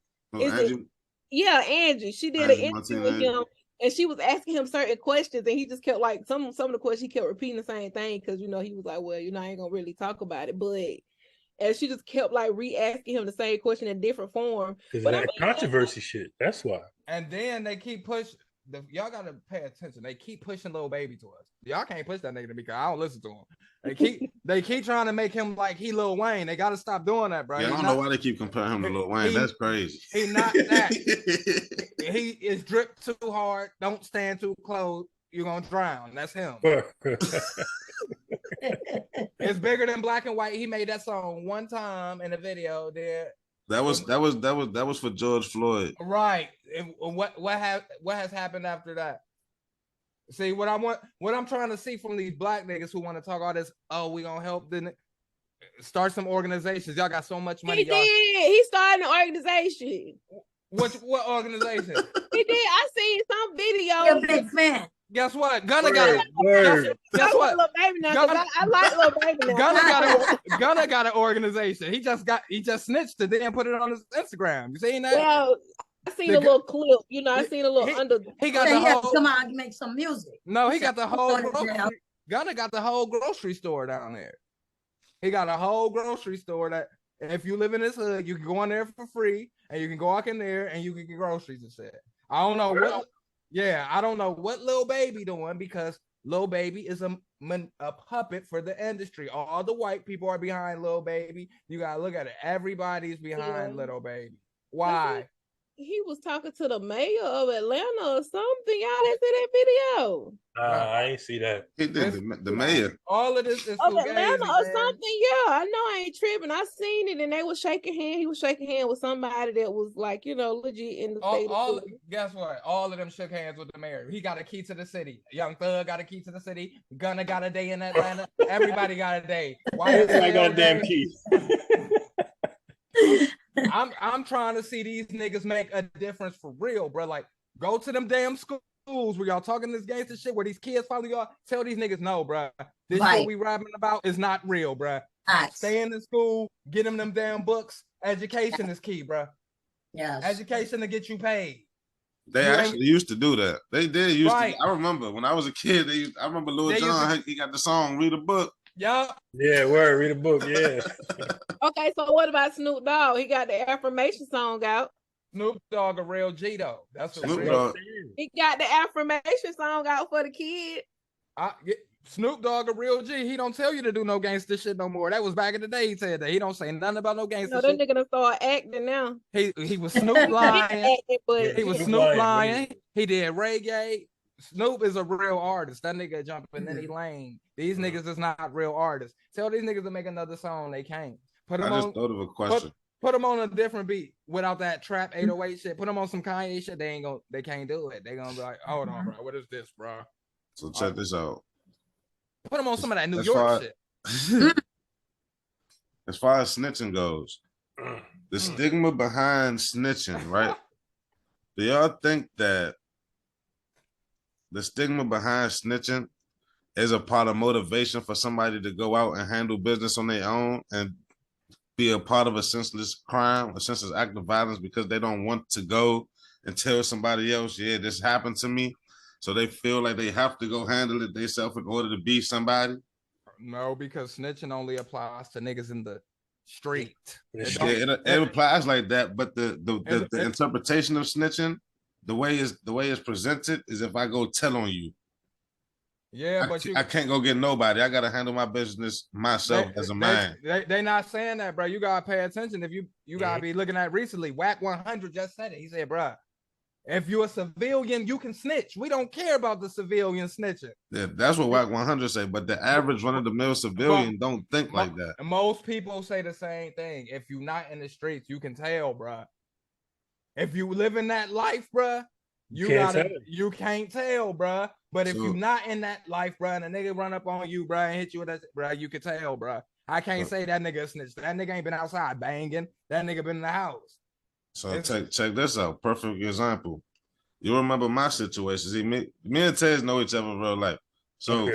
Yeah, Angie. She did an interview with him, and she was asking him certain questions, and he just kept like some of the questions he kept repeating the same thing because you know he was like, well, you know, I ain't gonna really talk about it, but and she just kept like re-asking him the same question in different form. Because that controversy shit. That's why. And then they keep pushing. Y'all gotta pay attention. They keep pushing Lil Baby to us. Y'all can't push that nigga to me because I don't listen to him. They keep trying to make him like he Lil Wayne. They gotta stop doing that, bro. Yeah, I don't know why they keep comparing him to Lil Wayne. That's crazy. He not that. He is dripped too hard. Don't stand too close. You're gonna drown. That's him. It's bigger than Black and White. He made that song one time in a video there. That was for George Floyd. Right. And what has happened after that? See, what I'm trying to see from these black niggas who want to talk all this, we gonna help start some organizations. Y'all got so much money. He started an organization. What organization? He did. I seen some video. You're a big fan. Guess what? Gunna got it. Guess what? I like Lil Baby now. Gunna got an organization. He just snitched and then put it on his Instagram. You seen that? Well, I seen a little clip. You know, I seen a little under. He got the whole. Come on, make some music. No, he got the whole. Gunna got the whole grocery store down there. He got a whole grocery store that if you live in this hood, you can go in there for free, and you can go walk in there and you can get groceries and shit. I don't know what. Yeah, I don't know what Lil Baby doing because Lil Baby is a puppet for the industry. All the white people are behind Lil Baby. You gotta look at it. Everybody's behind Lil Baby. Why? He was talking to the mayor of Atlanta or something. Y'all didn't see that video. I ain't see that. He did the mayor. All of this is of Atlanta or something. Yeah, I know I ain't tripping. I seen it, and they was shaking hand. He was shaking hand with somebody that was like, you know, legit in the state. Guess what? All of them shook hands with the mayor. He got a key to the city. Young Thug got a key to the city. Gunna got a day in Atlanta. Everybody got a day. Why I got a damn key? I'm trying to see these niggas make a difference for real, bro. Like, go to them damn schools where y'all talking this gangster shit, where these kids follow y'all. Tell these niggas, no, bro. This shit we rapping about is not real, bro. Stay in the school, get them damn books. Education is key, bro. Yes. Education to get you paid. They actually used to do that. They did used to. I remember when I was a kid. I remember Lil Jon. He got the song "Read a Book." Yeah. Yeah, word. Read a book. Yeah. Okay, so what about Snoop Dogg? He got the affirmation song out. Snoop Dogg a real G though. That's what Snoop Dogg. He got the affirmation song out for the kid. Snoop Dogg a real G. He don't tell you to do no gangster shit no more. That was back in the day. He said that. He don't say nothing about no gangster shit. That nigga done start acting now. He was Snoop lying. He was Snoop lying. He did reggae. Snoop is a real artist. That nigga jumping in any lane. These niggas is not real artists. Tell these niggas to make another song. They can't. I just thought of a question. Put them on a different beat without that trap 808 shit. Put them on some Kanye shit. They can't do it. They gonna be like, hold on, bro. What is this, bro? So check this out. Put them on some of that New York shit. As far as snitching goes, the stigma behind snitching, right? Do y'all think that the stigma behind snitching is a part of motivation for somebody to go out and handle business on their own and be a part of a senseless crime, a senseless act of violence because they don't want to go and tell somebody else, yeah, this happened to me. So they feel like they have to go handle it themselves in order to be somebody? No, because snitching only applies to niggas in the street. It applies like that, but the interpretation of snitching, the way it's presented is if I go tell on you. Yeah, I can't go get nobody. I gotta handle my business myself as a man. They not saying that, bro. You gotta pay attention. If you gotta be looking at recently. Whack 100 just said it. He said, bro, if you're a civilian, you can snitch. We don't care about the civilian snitching. Yeah, that's what Whack 100 say. But the average run-of-the-mill civilian don't think like that. Most people say the same thing. If you're not in the streets, you can tell, bro. If you live in that life, bro, you can't tell, bro. But if you're not in that life, bro, and a nigga run up on you, bro, and hit you with that, bro, you can tell, bro. I can't say that nigga snitched. That nigga ain't been outside banging. That nigga been in the house. So check this out. Perfect example. You remember my situation. See, me and Tez know each other in real life. So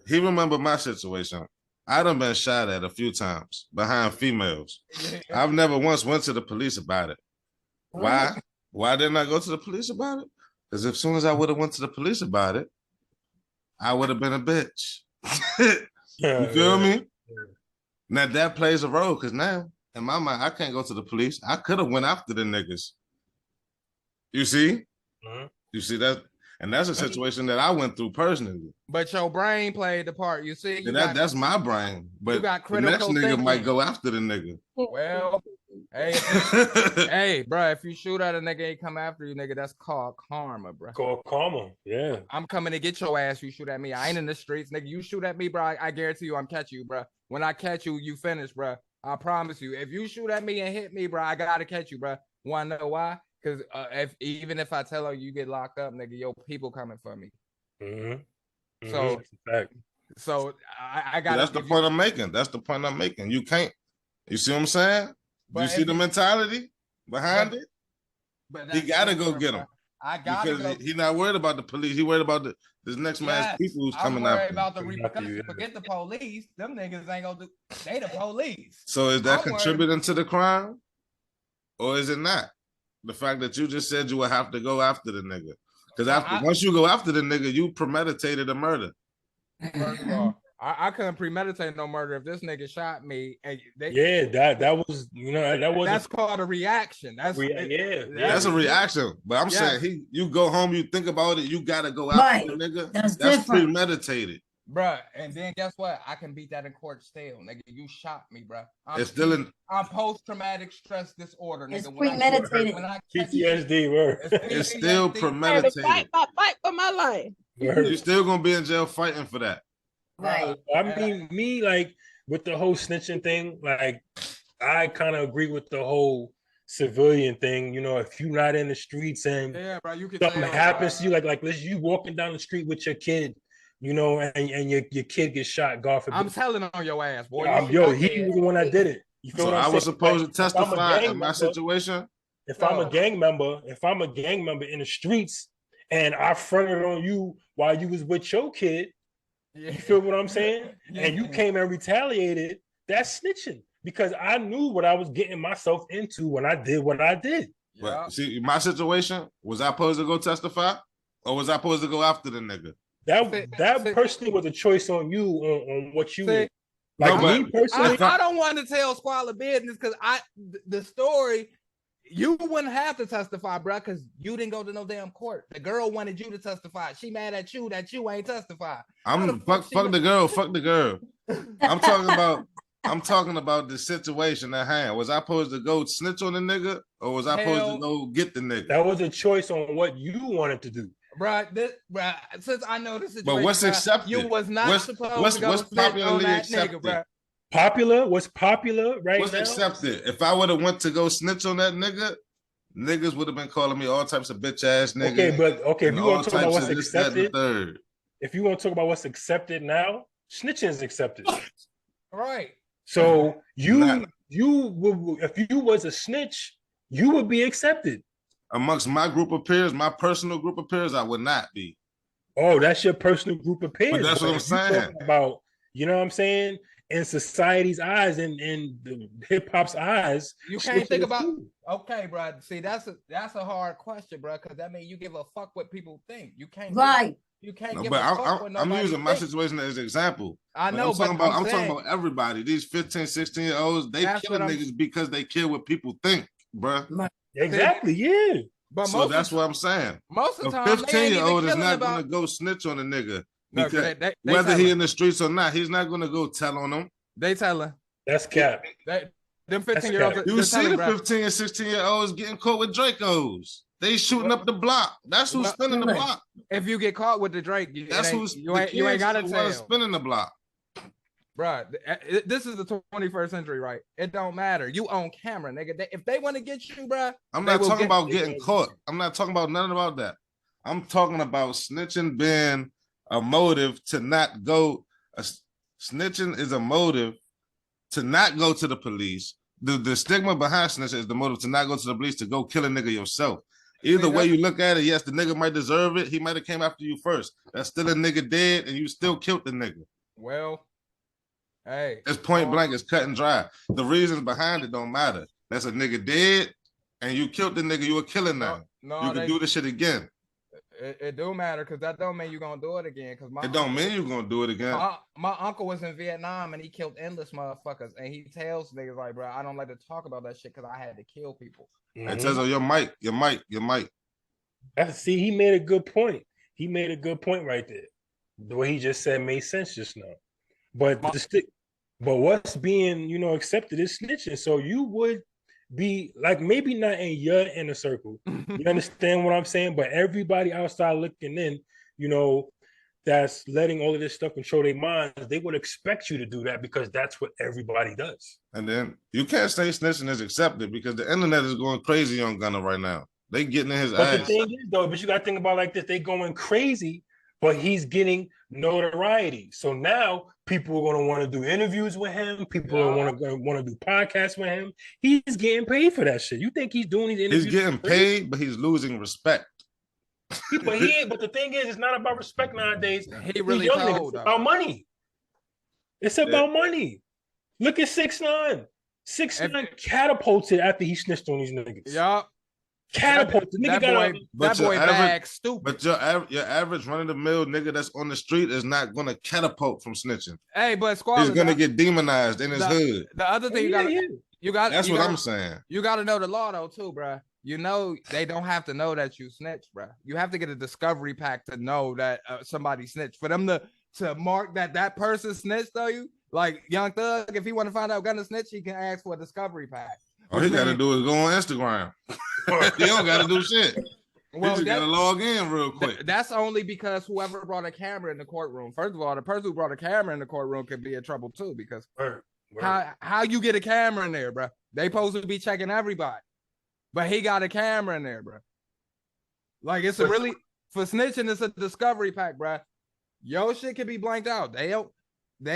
he remember my situation. I done been shot at a few times behind females. I've never once went to the police about it. Why? Why didn't I go to the police about it? Because as soon as I would have went to the police about it, I would have been a bitch. You feel me? Now that plays a role because now in my mind, I can't go to the police. I could have went after the niggas. You see? You see that? And that's a situation that I went through personally. But your brain played the part. You see? That's my brain. But you got the next nigga thinking. might go after the nigga. Well, hey, bro, if you shoot at a nigga, he come after you, nigga, that's called karma, bro. Called karma, yeah. I'm coming to get your ass. You shoot at me. I ain't in the streets, nigga. You shoot at me, bro. I guarantee you I'm catch you, bro. When I catch you, you finish, bro. I promise you. If you shoot at me and hit me, bro, I gotta catch you, bro. Wanna know why? Because even if I tell her you get locked up, nigga, your people coming for me. So I got. That's the point I'm making. That's the point I'm making. You can't. You see what I'm saying? But you see the mentality behind it? But he gotta go get him. I gotta because he's not worried about the police. He worried about this next man's people who's coming after him. I'm worried about the repercussions. Forget the police. Them niggas ain't gonna do. They the police. So is that contributing to the crime, or is it not? The fact that you just said you would have to go after the nigga, because once you go after the nigga, you premeditated a murder. First of all, I couldn't premeditate no murder if this nigga shot me. And that was that's called a reaction. That's a reaction. But I'm saying you go home, you think about it, you gotta go after the nigga. That's premeditated. Bruh, and then guess what? I can beat that in court still, nigga. You shot me, bruh. I'm post-traumatic stress disorder, nigga. It's premeditated. PTSD, bro. It's still premeditated. Fight for my life. You're still gonna be in jail fighting for that. Right. I mean, me, like, with the whole snitching thing, like, I kind of agree with the whole civilian thing. You know, if you're not in the streets and something happens to you, like let's you walking down the street with your kid, you know, and your kid gets shot, God forbid. I'm telling on your ass, boy. He was the one that did it. You feel so what I'm I was saying? supposed to testify in my situation. If I'm a gang member in the streets and I fronted on you while you was with your kid, you feel what I'm saying? And you came and retaliated, that's snitching. Because I knew what I was getting myself into when I did what I did. But see, my situation, was I supposed to go testify? Or was I supposed to go after the nigga? That personally was a choice on you on what you did. Like me personally, I don't want to tell squalor business because the story, you wouldn't have to testify, bro, because you didn't go to no damn court. The girl wanted you to testify. She mad at you that you ain't testify. Fuck the girl. I'm talking about the situation at hand. Was I supposed to go snitch on the nigga, or was I supposed to go get the nigga? That was a choice on what you wanted to do. Bro, since I know this situation, but what's accepted? You was not supposed to go snitch on that nigga, bro. What's popular right what's now? What's accepted? If I would have went to go snitch on that nigga, niggas would have been calling me all types of bitch ass niggas. Okay, if you want to talk about what's accepted, if you want to talk about what's accepted now, snitching is accepted. Right. So if you was a snitch, you would be accepted. Amongst my group of peers, my personal group of peers, I would not be. Oh, that's your personal group of peers. But that's what I'm saying. About, you know what I'm saying? In society's eyes and in the hip hop's eyes, you can't think about. Okay, bro. See, that's a hard question, bro, because that means you give a fuck what people think. You can't. Right. You can't give a fuck what nobody I'm using my situation as an example. I know, I'm talking about everybody. These 15, 16-year-olds, they killing niggas because they care what people think, bro. Exactly, yeah. But so that's what I'm saying. Most of the time, 15-year-old is not going to go snitch on a nigga. Because they whether he in the streets or not, he's not going to go tell on them. They tell her. That's cap. Them 15-year-olds. You see the 15 and 16-year-olds getting caught with Dracos. They shooting up the block. That's who's spinning the block. If you get caught with the Drake, you ain't got to tell. Spinning the block. Bro, this is the 21st century, right? It don't matter. You on camera, nigga. If they want to get you, bro. I'm not talking about getting caught. I'm not talking about nothing about that. I'm talking about snitching being a motive to not go. Snitching is a motive to not go to the police. The stigma behind snitching is the motive to not go to the police, to go kill a nigga yourself. Either way you look at it, yes, the nigga might deserve it. He might have came after you first. That's still a nigga dead, and you still killed the nigga. Well, hey. It's point blank. It's cut and dry. The reasons behind it don't matter. That's a nigga dead, and you killed the nigga. You a killer now. No, you can do this shit again. It do matter, because that don't mean you're going to do it again. It don't mean you're going to do it again. My uncle was in Vietnam, and he killed endless motherfuckers. And he tells niggas like, bro, I don't like to talk about that shit because I had to kill people. And tells her, your mic. See, he made a good point. He made a good point right there. The way he just said made sense just now. But what's being, accepted is snitching. So you would be like, maybe not in your inner circle. You understand what I'm saying? But everybody outside looking in, that's letting all of this stuff control their minds, they would expect you to do that because that's what everybody does. And then you can't say snitching is accepted because the internet is going crazy on Gunna right now. They getting in his ass. But the thing is, though, you got to think about like this, they going crazy, but he's getting notoriety. So now people are going to want to do interviews with him. People are want to do podcasts with him. He's getting paid for that shit. You think he's doing these interviews? He's getting paid, but he's losing respect. But the thing is, it's not about respect nowadays. He really told, it's about money. It's about money. Look at 6ix9ine. 6ix9ine catapulted after he snitched on these niggas. Yup. Catapulted. That boy bag stupid. But your average run-of-the-mill nigga that's on the street is not gonna catapult from snitching. Hey, but Squad, he's gonna get demonized in his hood. The other thing you got. That's what I'm saying. You got to know the law though too, bro. They don't have to know that you snitched, bro. You have to get a discovery pack to know that somebody snitched. For them to mark that person snitched on you, like Young Thug, if he want to find out Gunna snitch, he can ask for a discovery pack. All he got to do is go on Instagram. He don't got to do shit. Well, he just got to log in real quick. That's only because whoever brought a camera in the courtroom. First of all, the person who brought a camera in the courtroom could be in trouble too, because how you get a camera in there, bro? They supposed to be checking everybody. But he got a camera in there, bro. Like, it's for snitching, it's a discovery pack, bro. Your shit can be blanked out. They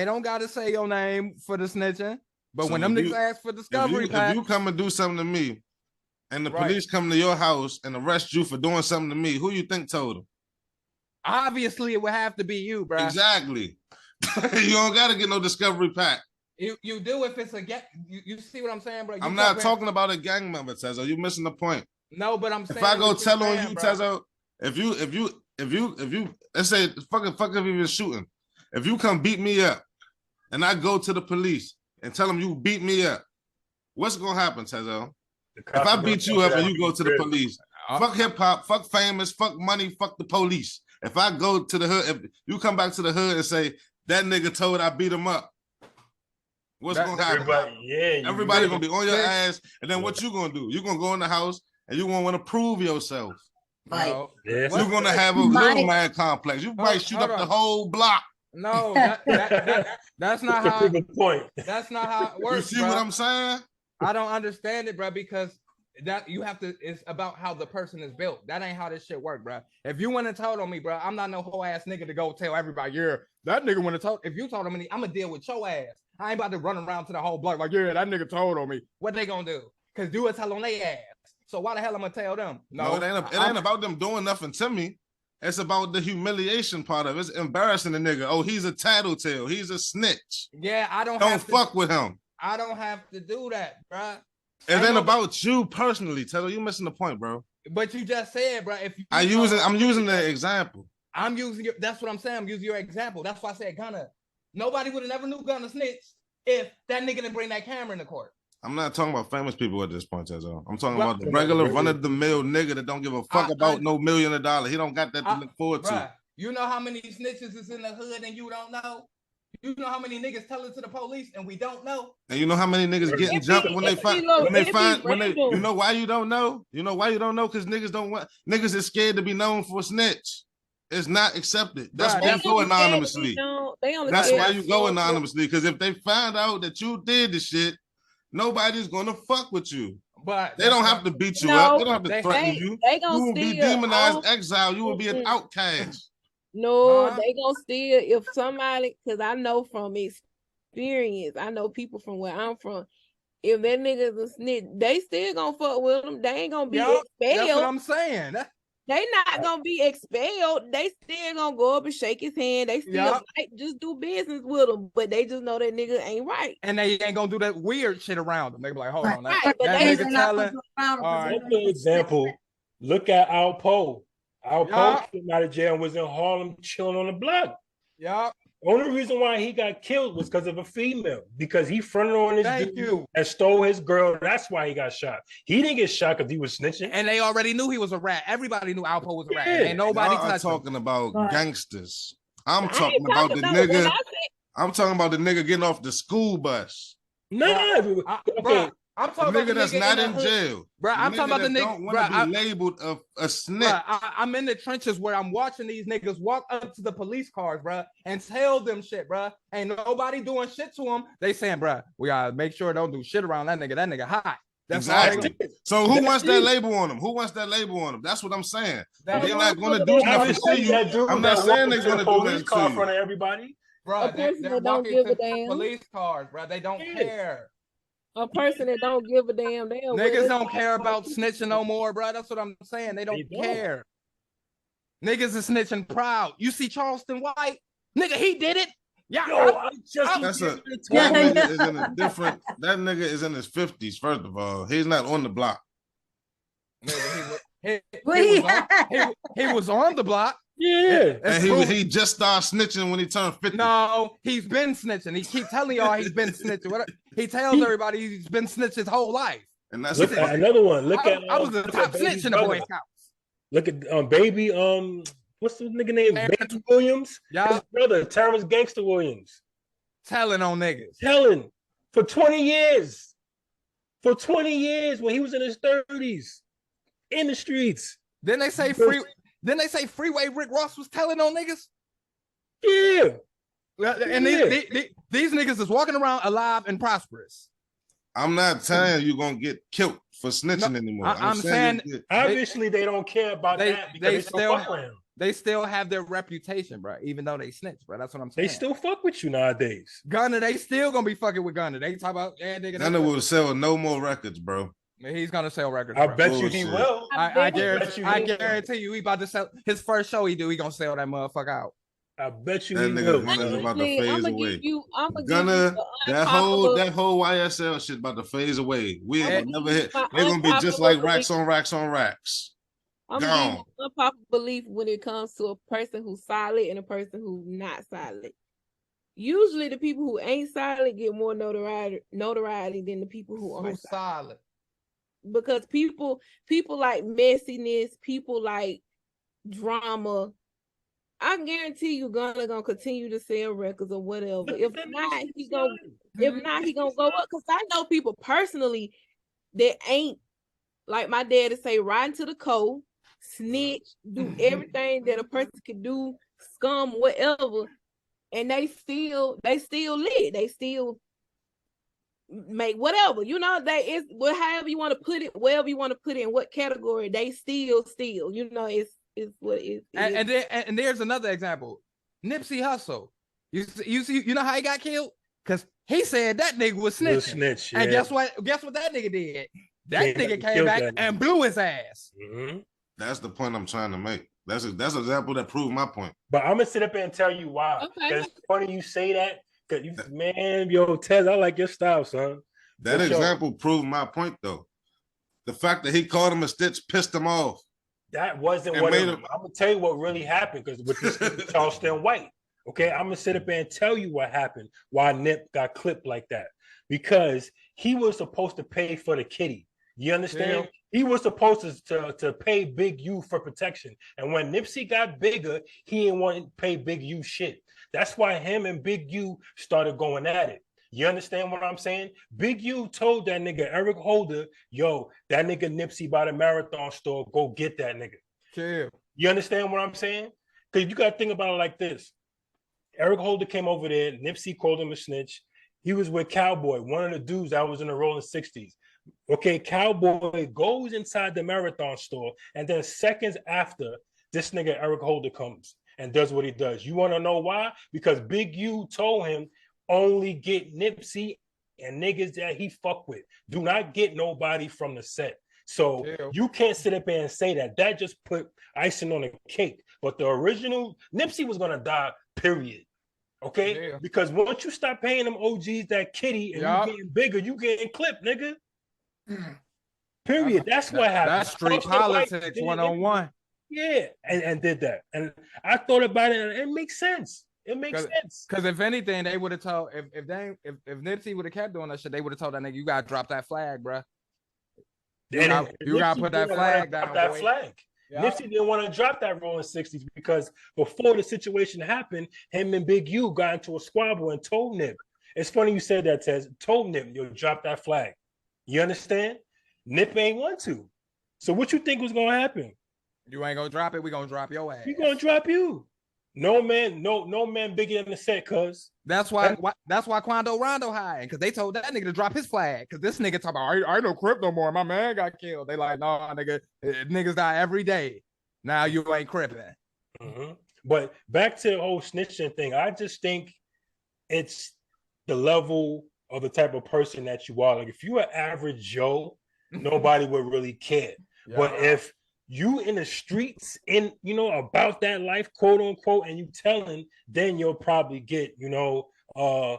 don't got to say your name for the snitching. But when them niggas ask for discovery pack. If you come and do something to me, and the police come to your house and arrest you for doing something to me, who you think told them? Obviously, it would have to be you, bro. Exactly. You don't got to get no discovery pack. You do if it's a gang. You see what I'm saying, bro? I'm not talking about a gang member, Tezo. You missing the point. No, but I'm saying if I go tell on you, Tezo, if you let's say fuck if even shooting, if you come beat me up, and I go to the police and tell them you beat me up, what's gonna happen, Tezo? If I beat you up and you go to the police, fuck hip hop, fuck famous, fuck money, fuck the police. If I go to the hood, if you come back to the hood and say that nigga told I beat him up. What's gonna happen? Everybody gonna be on your ass, and then what you gonna do? You gonna go in the house and you gonna want to prove yourself. Right. You're gonna have a little man complex. You might shoot up the whole block. No, that's not how. Point. That's not how it works. You see what I'm saying? I don't understand it, bro. Because That you have to. It's about how the person is built. That ain't how this shit work, bro. If you wouldn't have told on me, bro, I'm not no whole ass nigga to go tell everybody. Yeah, that nigga wouldn't have told. If you told on me, I'm gonna deal with your ass. I ain't about to run around to the whole block like, yeah, that nigga told on me. What they gonna do? Cause do a tell on their ass. So why the hell I'm gonna tell them? No, it ain't about them doing nothing to me. It's about the humiliation part of it. It's embarrassing the nigga. Oh, he's a tattletale. He's a snitch. Yeah, I don't fuck with him. I don't have to do that, bro. It ain't about you personally, Taylor. You missing the point, bro. But you just said, bro. If I'm using the example. I'm using your. That's what I'm saying. I'm using your example. That's why I said Gunna. Nobody would have never knew Gunna snitch if that nigga didn't bring that camera in the court. I'm not talking about famous people at this point, Tazo. I'm talking about the regular run-of-the-mill nigga that don't give a fuck about no $1 million. He don't got that to look forward to. You know how many snitches is in the hood and you don't know? You know how many niggas tell it to the police and we don't know? And you know how many niggas getting jumped when they find you know why you don't know? You know why you don't know? Because niggas is scared to be known for a snitch. It's not accepted. That's why you go anonymously. That's why you go anonymously. Because if they find out that you did the shit, nobody's gonna fuck with you. But they don't have to beat you up. They don't have to threaten you. You will be demonized, exiled. You will be an outcast. No, they gonna still, if somebody, because I know from experience, I know people from where I'm from, if that nigga's a snitch, they still gonna fuck with them. They ain't gonna be expelled. That's what I'm saying. They not gonna be expelled. They still gonna go up and shake his hand. They still might just do business with him, but they just know that nigga ain't right. And they ain't gonna do that weird shit around them. They be like, hold on, but that nigga telling. All right, for example, look at Al Poe. Al Poe came out of jail and was in Harlem chilling on the block. Yeah. Only reason why he got killed was because of a female, because he fronted on this dude and stole his girl. That's why he got shot. He didn't get shot because he was snitching. And they already knew he was a rat. Everybody knew Al Poe was a rat. Ain't nobody talking about gangsters. I'm talking about the nigga. I'm talking about the nigga getting off the school bus. No, okay. I'm talking about the nigga that's not in jail. Bro, I'm talking about the nigga don't want to be labeled a snitch. Bro, I'm in the trenches where I'm watching these niggas walk up to the police cars, bro, and tell them shit, bro. Ain't nobody doing shit to them. They saying, bro, we gotta make sure don't do shit around that nigga. That nigga hot. That's exactly. So who wants that label on them? Who wants that label on them? That's what I'm saying. They're not going to do nothing to you. I'm not saying they're going to do nothing to you. In front of everybody. Bro, they're don't give a damn. Police cars, bro. They don't care. A person that don't give a damn. Niggas don't care about snitching no more, bro. That's what I'm saying. They don't care. Niggas is snitching proud. You see Charleston White? Nigga, he did it. Yeah, that nigga is in a different. That nigga is in his 50s. First of all, he's not on the block. Nigga, he was on the block. Yeah, and he just started snitching when he turned 50. No, he's been snitching. He keeps telling y'all he's been snitching. He tells everybody he's been snitching his whole life. And that's another one. Look at I was the top snitch in the Boy Scouts. Look at Baby. What's the nigga name? Baby Williams. Yeah, his brother Terrence Gangsta Williams. Telling on niggas. Telling for 20 years. For 20 years when he was in his 30s in the streets. Then they say Freeway Rick Ross was telling on niggas? Yeah. And these niggas is walking around alive and prosperous. I'm not telling you gonna get killed for snitching anymore. I'm saying obviously they don't care about that because they still have their reputation, bro, even though they snitch, bro. That's what I'm saying. They still fuck with you nowadays. Gunna, they still gonna be fucking with Gunna. They talk about nigga. Gunna will sell no more records, bro. He's gonna sell records. I bet you he will. I guarantee you he about to sell his first show he gonna sell that motherfucker out. I bet you that he nigga will. about to phase away. Gunna, that whole YSL shit about to phase away. We ain't never hit. They're gonna be just like racks on racks on racks. I'm gonna give you unpopular belief when it comes to a person who's solid and a person who's not solid. Usually the people who ain't solid get more notoriety than the people who are solid. Because people like messiness, people like drama. I guarantee you gonna continue to sell records or whatever. If not, he gonna go up. Cause I know people personally that ain't like my dad to say right into the code, snitch, do everything that a person could do, scum, whatever, and they still lit. They still make whatever, you know, they is however you want to put it, wherever you want to put it, in what category, they still, you know, it's what it is. And there's another example. Nipsey Hussle. You see, you know how he got killed? Because he said that nigga was snitching. Snitch, yeah. And guess what that nigga did? That nigga came back and blew his ass. Mm-hmm. That's the point I'm trying to make. That's an example that proved my point. But I'm gonna sit up there and tell you why. Okay. It's funny you say that. Cause you, man, yo, Tez, I like your style, son. That example proved my point, though. The fact that he called him a stitch pissed him off. That wasn't what I'm gonna tell you what really happened, because with this Charleston White. Okay, I'm gonna sit up there and tell you what happened, why Nip got clipped like that. Because he was supposed to pay for the kitty. You understand? Yeah. He was supposed to pay Big U for protection. And when Nipsey got bigger, he didn't want to pay Big U shit. That's why him and Big U started going at it. You understand what I'm saying? Big U told that nigga Eric Holder, yo, that nigga Nipsey by the Marathon store, go get that nigga. Yeah. You understand what I'm saying? Because you got to think about it like this. Eric Holder came over there. Nipsey called him a snitch. He was with Cowboy, one of the dudes that was in the Rolling 60s. Okay, Cowboy goes inside the Marathon store, and then seconds after, this nigga Eric Holder comes and does what he does. You want to know why? Because Big U told him, only get Nipsey and niggas that he fuck with. Do not get nobody from the set. So you can't sit up there and say that. That just put icing on the cake. But the original Nipsey was gonna die, period. Okay? Yeah. Because once you stop paying them OGs that kitty and you getting bigger, you getting clipped, nigga. Period. That's what happened. That's street politics 101. Yeah, and did that. And I thought about it, and it makes sense. It makes sense. Because if anything, they would have told if Nipsey would have kept doing that shit, they would have told that nigga, you gotta drop that flag, bro. You gotta put that flag down. That flag. Yeah. Nipsey didn't want to drop that Rolling 60s because before the situation happened, him and Big U got into a squabble and told Nip. It's funny you said that, Tez. Told Nip, yo, drop that flag. You understand? Nip ain't want to. So what you think was gonna happen? You ain't gonna drop it. We gonna drop your ass. We gonna drop you. No man bigger than the set, cuz. That's why Quando Rondo hiding, because they told that nigga to drop his flag. Because this nigga talking about, I ain't no Crip no more. My man got killed. They like, no, nigga, niggas die every day. Now you ain't cripping. Mm-hmm. But back to the whole snitching thing, I just think it's the level of the type of person that you are. Like if you are average Joe, nobody would really care. Yeah. But if you in the streets about that life, quote unquote, and you telling, then you'll probably get, a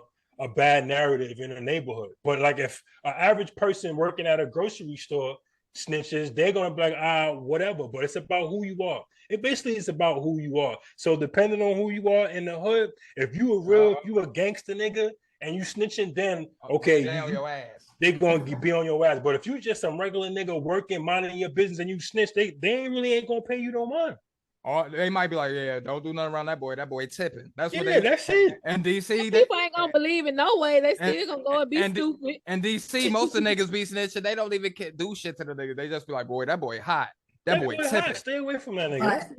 bad narrative in the neighborhood. But like if an average person working at a grocery store snitches, they're gonna be like, whatever. But it's about who you are. It basically is about who you are. So depending on who you are in the hood, if you a gangster nigga and you snitching, then okay, your ass. They gonna be on your ass. But if you just some regular nigga working, minding your business, and you snitch, they ain't gonna pay you no money. Or they might be like, yeah, don't do nothing around that boy. That boy tipping. That's what that's it. And DC, people ain't gonna believe in no way. They still gonna go and be stupid. And DC, most of the niggas be snitching. They don't even do shit to the nigga. They just be like, boy, that boy hot. That boy tipping. Hot. Stay away from that nigga.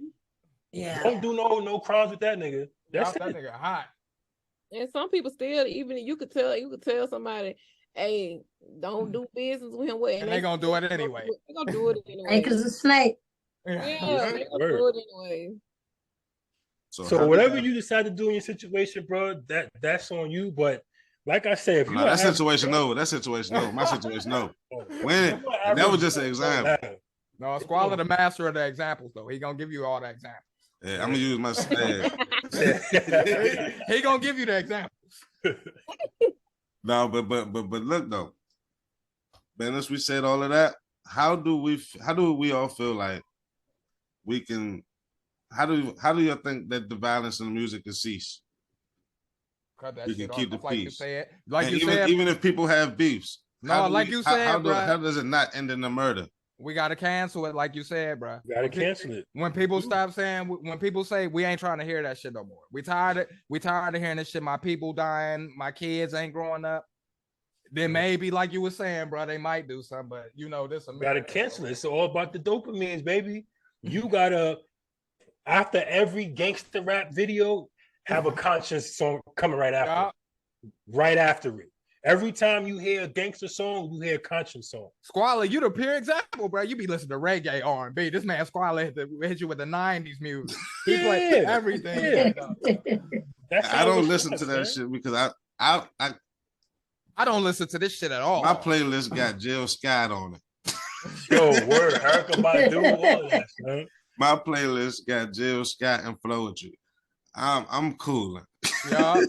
Yeah. Don't do no crimes with that nigga. That's that nigga hot. And some people still, even you could tell somebody, hey, don't do business with him. And they gonna do it anyway. They gonna do it anyway. Hey, because it's a snake. Yeah, they gonna do it anyway. So whatever you decide to do in your situation, bro, that's on you. But like I said, if you that situation over. My situation over. When that was just an example. No, Squall the master of the examples, though. He gonna give you all the examples. Yeah, I'm gonna use my he gonna give you the examples. No, but look though, man, as we said all of that, how do we all feel like we can? How do you think that the violence in the music can cease? You can keep the peace. Even if people have beefs. No, you said, how does it not end in a murder? We gotta cancel it, like you said, bro. Gotta cancel it. When people stop saying, when people say we ain't trying to hear that shit no more. We tired of hearing this shit. My people dying, my kids ain't growing up. Then maybe, like you were saying, bro, they might do something. But this. Gotta cancel it. It's all about the dopamines, baby. You gotta, after every gangster rap video, have a conscious song coming right after it. Right after it. Every time you hear a gangster song, you hear a conscience song. Squalla, you the pure example, bro. You be listening to reggae, R&B. This man Squalla hit you with the 90s music. He play everything. I don't listen to that shit because I don't listen to this shit at all. My playlist got Jill Scott on it. Yo, word, Erykah Badu, all of that, man. My playlist got Jill Scott and Floetry. I'm cool. Yeah,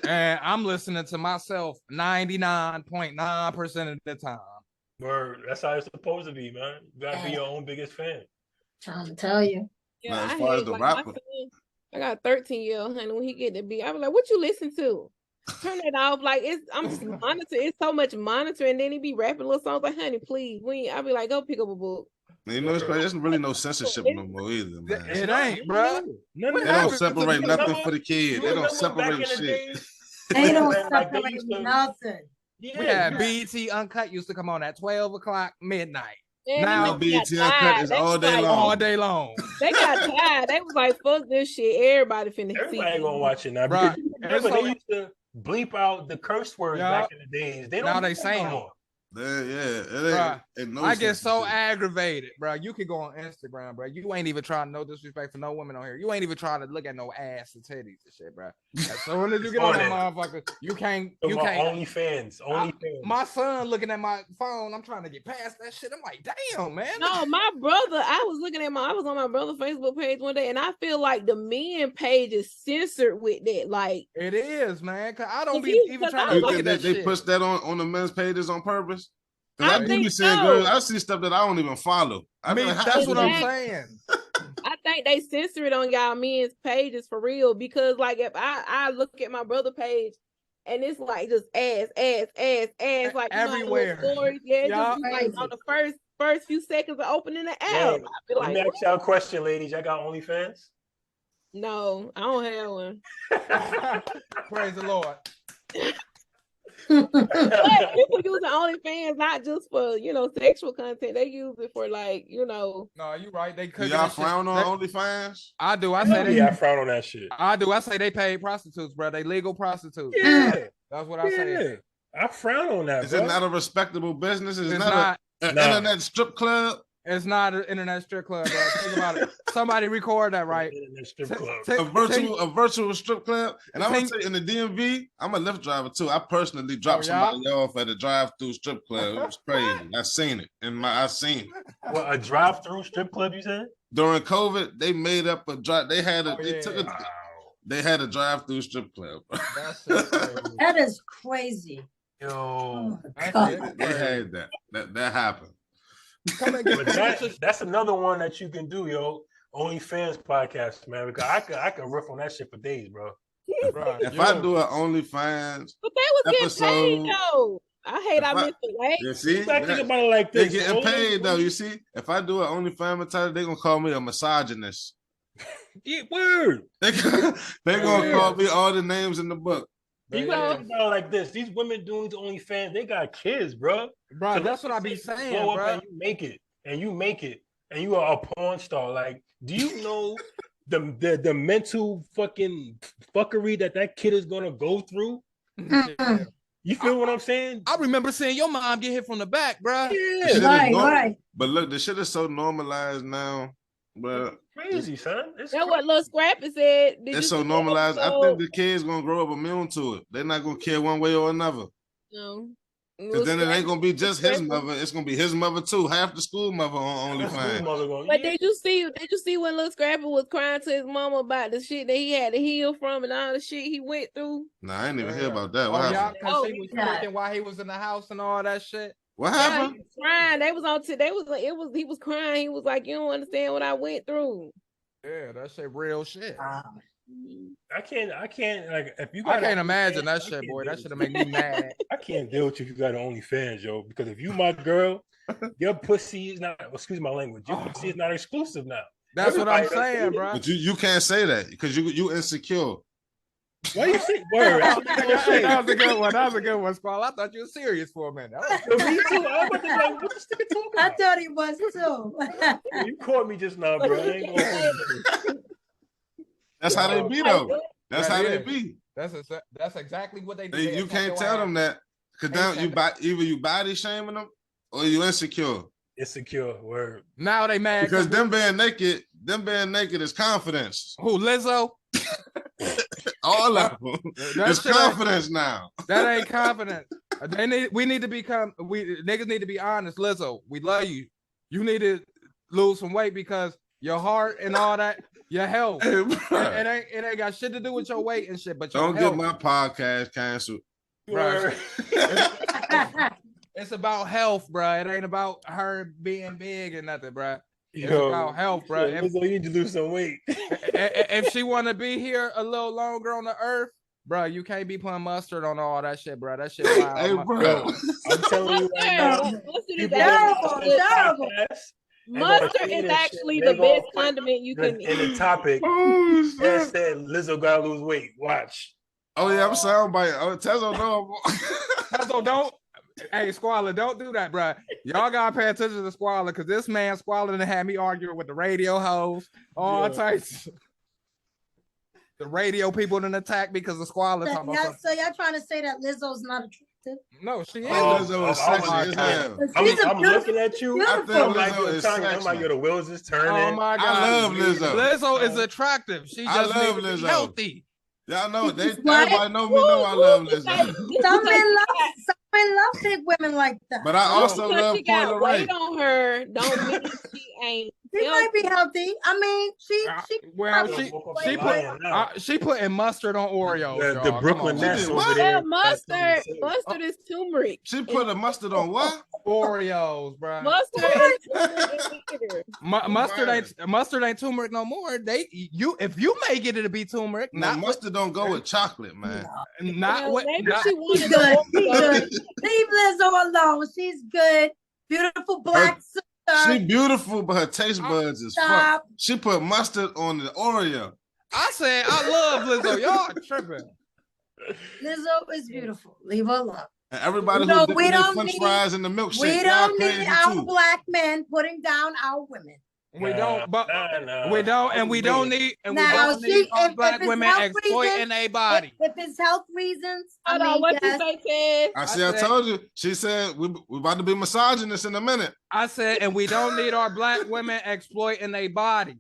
and I'm listening to myself 99.9% of the time. Word, that's how it's supposed to be, man. You gotta be your own biggest fan. Trying to tell you. Yeah, Now, as far as the rapper, I got a 13-year-old, honey. When he get to be, I was like, "What you listen to?" Turn it off. Like I'm just monitoring. It's so much monitoring. And then he be rapping little songs like, "Honey, please." I'll be like, "Go pick up a book." you know, there's really no censorship no more either, man. It ain't, bro. They don't separate nothing for the kid. They don't separate shit. They don't Like they separate used to- nothing. Yeah, BET Uncut used to come on at 12 o'clock midnight. Man, Now them niggas BET got Uncut tired. is They all was day like, long. All day long. They got tired. They was like, "Fuck this shit." Everybody finna see. Everybody gonna watch it now. Right. Because remember, they used to bleep out the curse words back in the days. They don't Now do they that saying no more. I get so aggravated, bro. You can go on Instagram, bro. You ain't even trying to no disrespect for no women on here. You ain't even trying to look at no ass and titties and shit, bro. As soon as you get on that motherfucker, you can't. OnlyFans. My son looking at my phone. I'm trying to get past that shit. I'm like, damn, man. No, my brother. I was on my brother's Facebook page one day, and I feel like the men page is censored with that. Like it is, man. Cause I don't be even Because trying I to You look think at that that they shit. push that on the men's pages on purpose? Because I I do think be seeing so. girls. I see stuff that I don't even follow. That's what I'm saying. I think they censor it on y'all men's pages for real, because like if I look at my brother page and it's like just ass, like everywhere. Stories, just like Crazy. on the first few seconds of opening the app. Yeah. I be Let me like, ask y'all a question, ladies. Y'all got OnlyFans? no, I don't have one. Praise the Lord. But people use the OnlyFans not just for sexual content. They use it for like No, you right. They Do could. y'all frown on OnlyFans? I do. I say I frown on that shit. I do. I say they paid prostitutes, bro. They legal prostitutes. Yeah. That's what I say. I frown on that. Is bro. it not a respectable business? It's It's not an internet strip club. It's not an internet strip club, bro. Think about it. Somebody record that, right? Internet strip club. A virtual strip club. And I'm gonna say in the DMV, I'm a Lyft driver too. I personally dropped somebody off at a drive-through strip club. It was crazy. I seen it. I seen it. What, a drive-through strip club, you said? During COVID, they made up a drive. They had a Wow. they had a drive-through strip club. That is crazy. Yo, Oh, they God. had that happened. but that's another one that you can do, yo. OnlyFans podcast, man. Because I could riff on that shit for days, bro. Right. If I do an OnlyFans, but they was getting paid episode- though. I hate I missed the late. you see, You gotta think about it like they this. getting paid though. You see, if I do an OnlyFans title, they gonna call me a misogynist. Yeah, word. They gonna call me all the names in the book. You gotta think about it like this. These women doing these OnlyFans, they got kids, bro. Bro, So that's what I be you saying, blow up bro. and you make it, and you are a porn star. Like, do you know the mental fucking fuckery that kid is gonna go through? Mm-mm. You feel what I'm saying? I remember seeing your mom get hit from the back, bro. Yeah, Shit is Right. But look, the shit is so normalized now, bro. crazy, son. That's what Lil Scrappy said. It's so normalized. I think the kids gonna grow up immune to it. They're not gonna care one way or another. No. Cause then it ain't gonna be just his mother. It's gonna be his mother too. Half the school mother on OnlyFans. But did you see when Lil Scrappy was crying to his mama about the shit that he had to heal from and all the shit he went through? Nah, I ain't even hear about that. Oh, What yeah, happened? because he was twerking while he was in the house and all that shit. What Yeah, happened? he was crying. They was on. He was crying. He was like, "You don't understand what I went through." Yeah, that shit real shit. I can't like if you I got can't OnlyFans, imagine that I shit, can't boy. deal That with should make me mad. I can't deal with you if you got OnlyFans, yo. Because if you my girl, your pussy is not. Excuse my language. Your pussy is not exclusive now. That's what I'm Everybody saying, bro. But you can't say that because you insecure. Why you say word? That's what I'm saying. That was a good one. That was a good one, Squall. I thought you were serious for a minute. Me too. I'm about to be like, what this nigga talking I about? thought he was too. You caught me just now, bro. I ain't gonna hold you. That's how they be though. That's how they be. That's exactly what they do. You can't tell them that Cause now either you body shaming them or you insecure. Insecure. Word. Now they mad because them being naked is confidence. Who, Lizzo? All of them. It's confidence now. That ain't confidence. We need to become. Niggas need to be honest. Lizzo, we love you. You need to lose some weight because your heart and all that, your health. Hey, it ain't got shit to do with your weight and shit. But don't get my podcast canceled. Bro. It's about health, bro. It ain't about her being big and nothing, bro. It's about health, bro. You need to lose some weight. If she want to be here a little longer on the earth, bro, you can't be putting mustard on all that shit, bro. That shit wild. Hey, bro. I'm telling you right now. Mustard is actually the best condiment you can eat. In the topic, that said Lizzo gotta lose weight. Watch. Oh yeah, I'm soundbite. Oh, Tezo, no. Tezo, don't. Hey, Squalor, don't do that, bro. Y'all gotta pay attention to Squalor because this man Squalor done had me arguing with the radio host, all types. The radio people didn't attack because of Squalor. So y'all trying to say that Lizzo's not attractive? No, she is. Lizzo is sexy as hell. I'm looking at you. I think Lizzo is sexy. I'm like, yo, the wheels is turning. Oh my God, I love Lizzo. Lizzo is attractive. She just love needs to be Lizzo. healthy. Y'all know everybody know me. Know I love Lizzo. Some men love big women like that. But I also love she got weight Ray. on her. Don't mean she ain't. She might be healthy. I mean, she putting mustard on Oreos. The Brooklyn Nets over there. Mustard is turmeric. She put a mustard on what? Oreos, bro. Mustard ain't turmeric no more. If you make it, it'll be turmeric. Mustard don't go with chocolate, man. Maybe she wanted to. Leave Lizzo alone. She's good. Beautiful black sister. She beautiful, but her taste buds is fuck. She put mustard on the Oreo. I said I love Lizzo. Y'all tripping. Lizzo is beautiful. Leave her alone. And everybody who dipping their French fries in the milkshake. We don't need our black men putting down our women. We don't, but we don't, and we don't need, and we don't need black women exploiting their body. If it's health reasons, I know what you say, Ted. I told you. She said we about to be misogynist in a minute. I said, and we don't need our black women exploiting their bodies.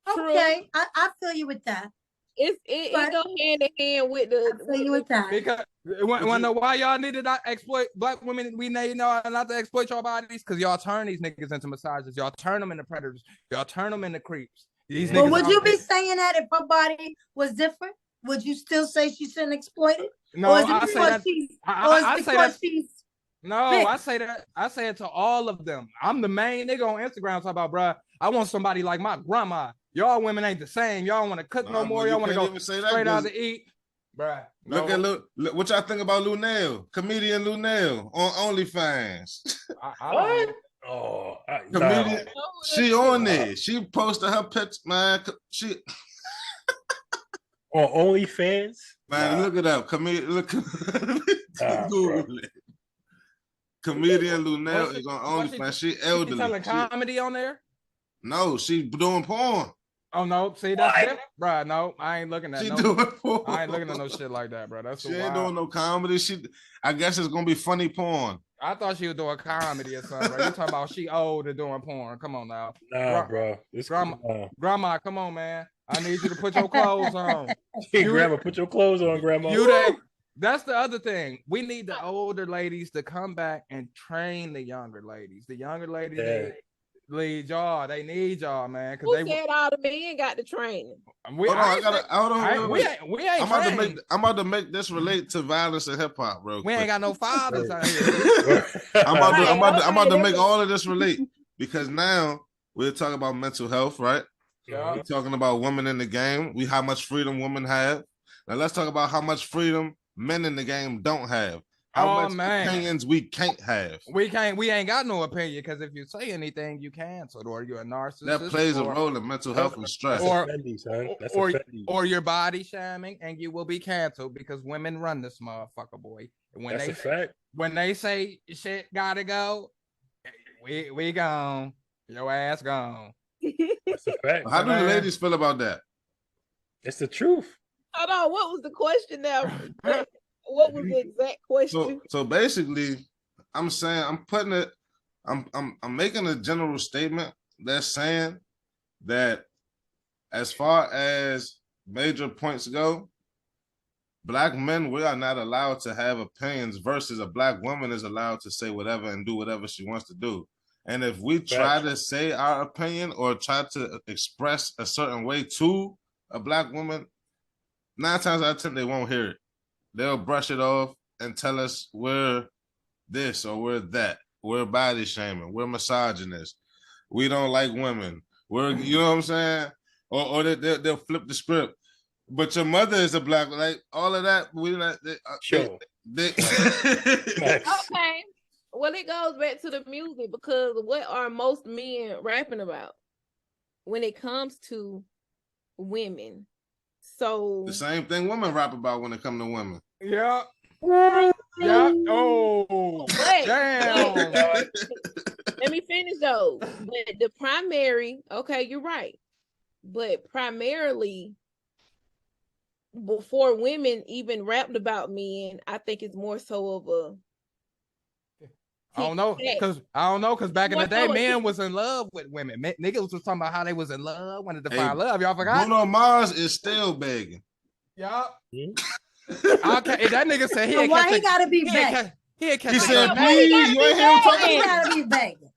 Okay, I feel you with that. It go hand in hand with the. I feel you with that. Because why y'all need to not exploit black women? We need not to exploit your bodies because y'all turn these niggas into massages. Y'all turn them into predators. Y'all turn them into creeps. These niggas. Would you be saying that if her body was different? Would you still say she shouldn't exploit it? No, I say that. I say that. No, big. I say it to all of them. I'm the main nigga on Instagram talking about, bruh, I want somebody like my grandma. Y'all women ain't the same. Y'all want to cook no more. Y'all want to go straight out to eat. Bruh. Look at what y'all think about Lunel, comedian Lunel on OnlyFans. What? Comedian. She on there. She posted her picture, man. She on OnlyFans. Man, look it up. Comedian Lunel is on OnlyFans. She elderly. She telling comedy on there? No, she doing porn. Oh no, see that's different, bro. No, I ain't looking at. She doing porn. I ain't looking at no shit like that, bro. That's she ain't doing no comedy. I guess it's gonna be funny porn. I thought she was doing comedy or something. Bro. You talking about she old and doing porn? Come on now, bro. Grandma, come on, man. I need you to put your clothes on. Grandma, put your clothes on, Grandma. That's the other thing. We need the older ladies to come back and train the younger ladies. The younger ladies need y'all. They need y'all, man. Who said all the men got the training? We ain't I'm about to make this relate to violence and hip hop, bro. We ain't got no fathers out here. I'm about to make all of this relate because now we're talking about mental health, right? Yeah. We're talking about women in the game. How much freedom women have. Now let's talk about how much freedom men in the game don't have. How much opinions we can't have. We ain't got no opinion because if you say anything, you canceled or you're a narcissist. That plays a role in mental health and stress. Or your body shaming and you will be canceled because women run this motherfucker, boy. That's a fact. When they say shit gotta go, we gone. Your ass gone. That's a fact. How do the ladies feel about that? It's the truth. Hold on, what was the question now? What was the exact question? So basically, I'm saying I'm making a general statement that's saying that as far as major points go, Black men, we are not allowed to have opinions versus a Black woman is allowed to say whatever and do whatever she wants to do. And if we try to say our opinion or try to express a certain way to a Black woman, 9 times out of 10, they won't hear it. They'll brush it off and tell us we're this or we're that. We're body shaming. We're misogynist. We don't like women. We're, you know what I'm saying? Or they'll flip the script. But your mother is a Black, like all of that. We not. Sure. Okay. Well, it goes back to the music because what are most men rapping about when it comes to women? So the same thing women rap about when it comes to women. Yeah. Yeah. Oh, damn. Let me finish though. But the primary, okay, you're right. But primarily, before women even rapped about men, I think it's more so of a. I don't know, cause back in the day, men was in love with women. Niggas was talking about how they was in love, wanted to find love. Y'all forgot? Bruno Mars is still begging. Yup. Okay, that nigga said he. So why he gotta be begging? He said, "Please, you ain't hear him talking." He gotta be begging.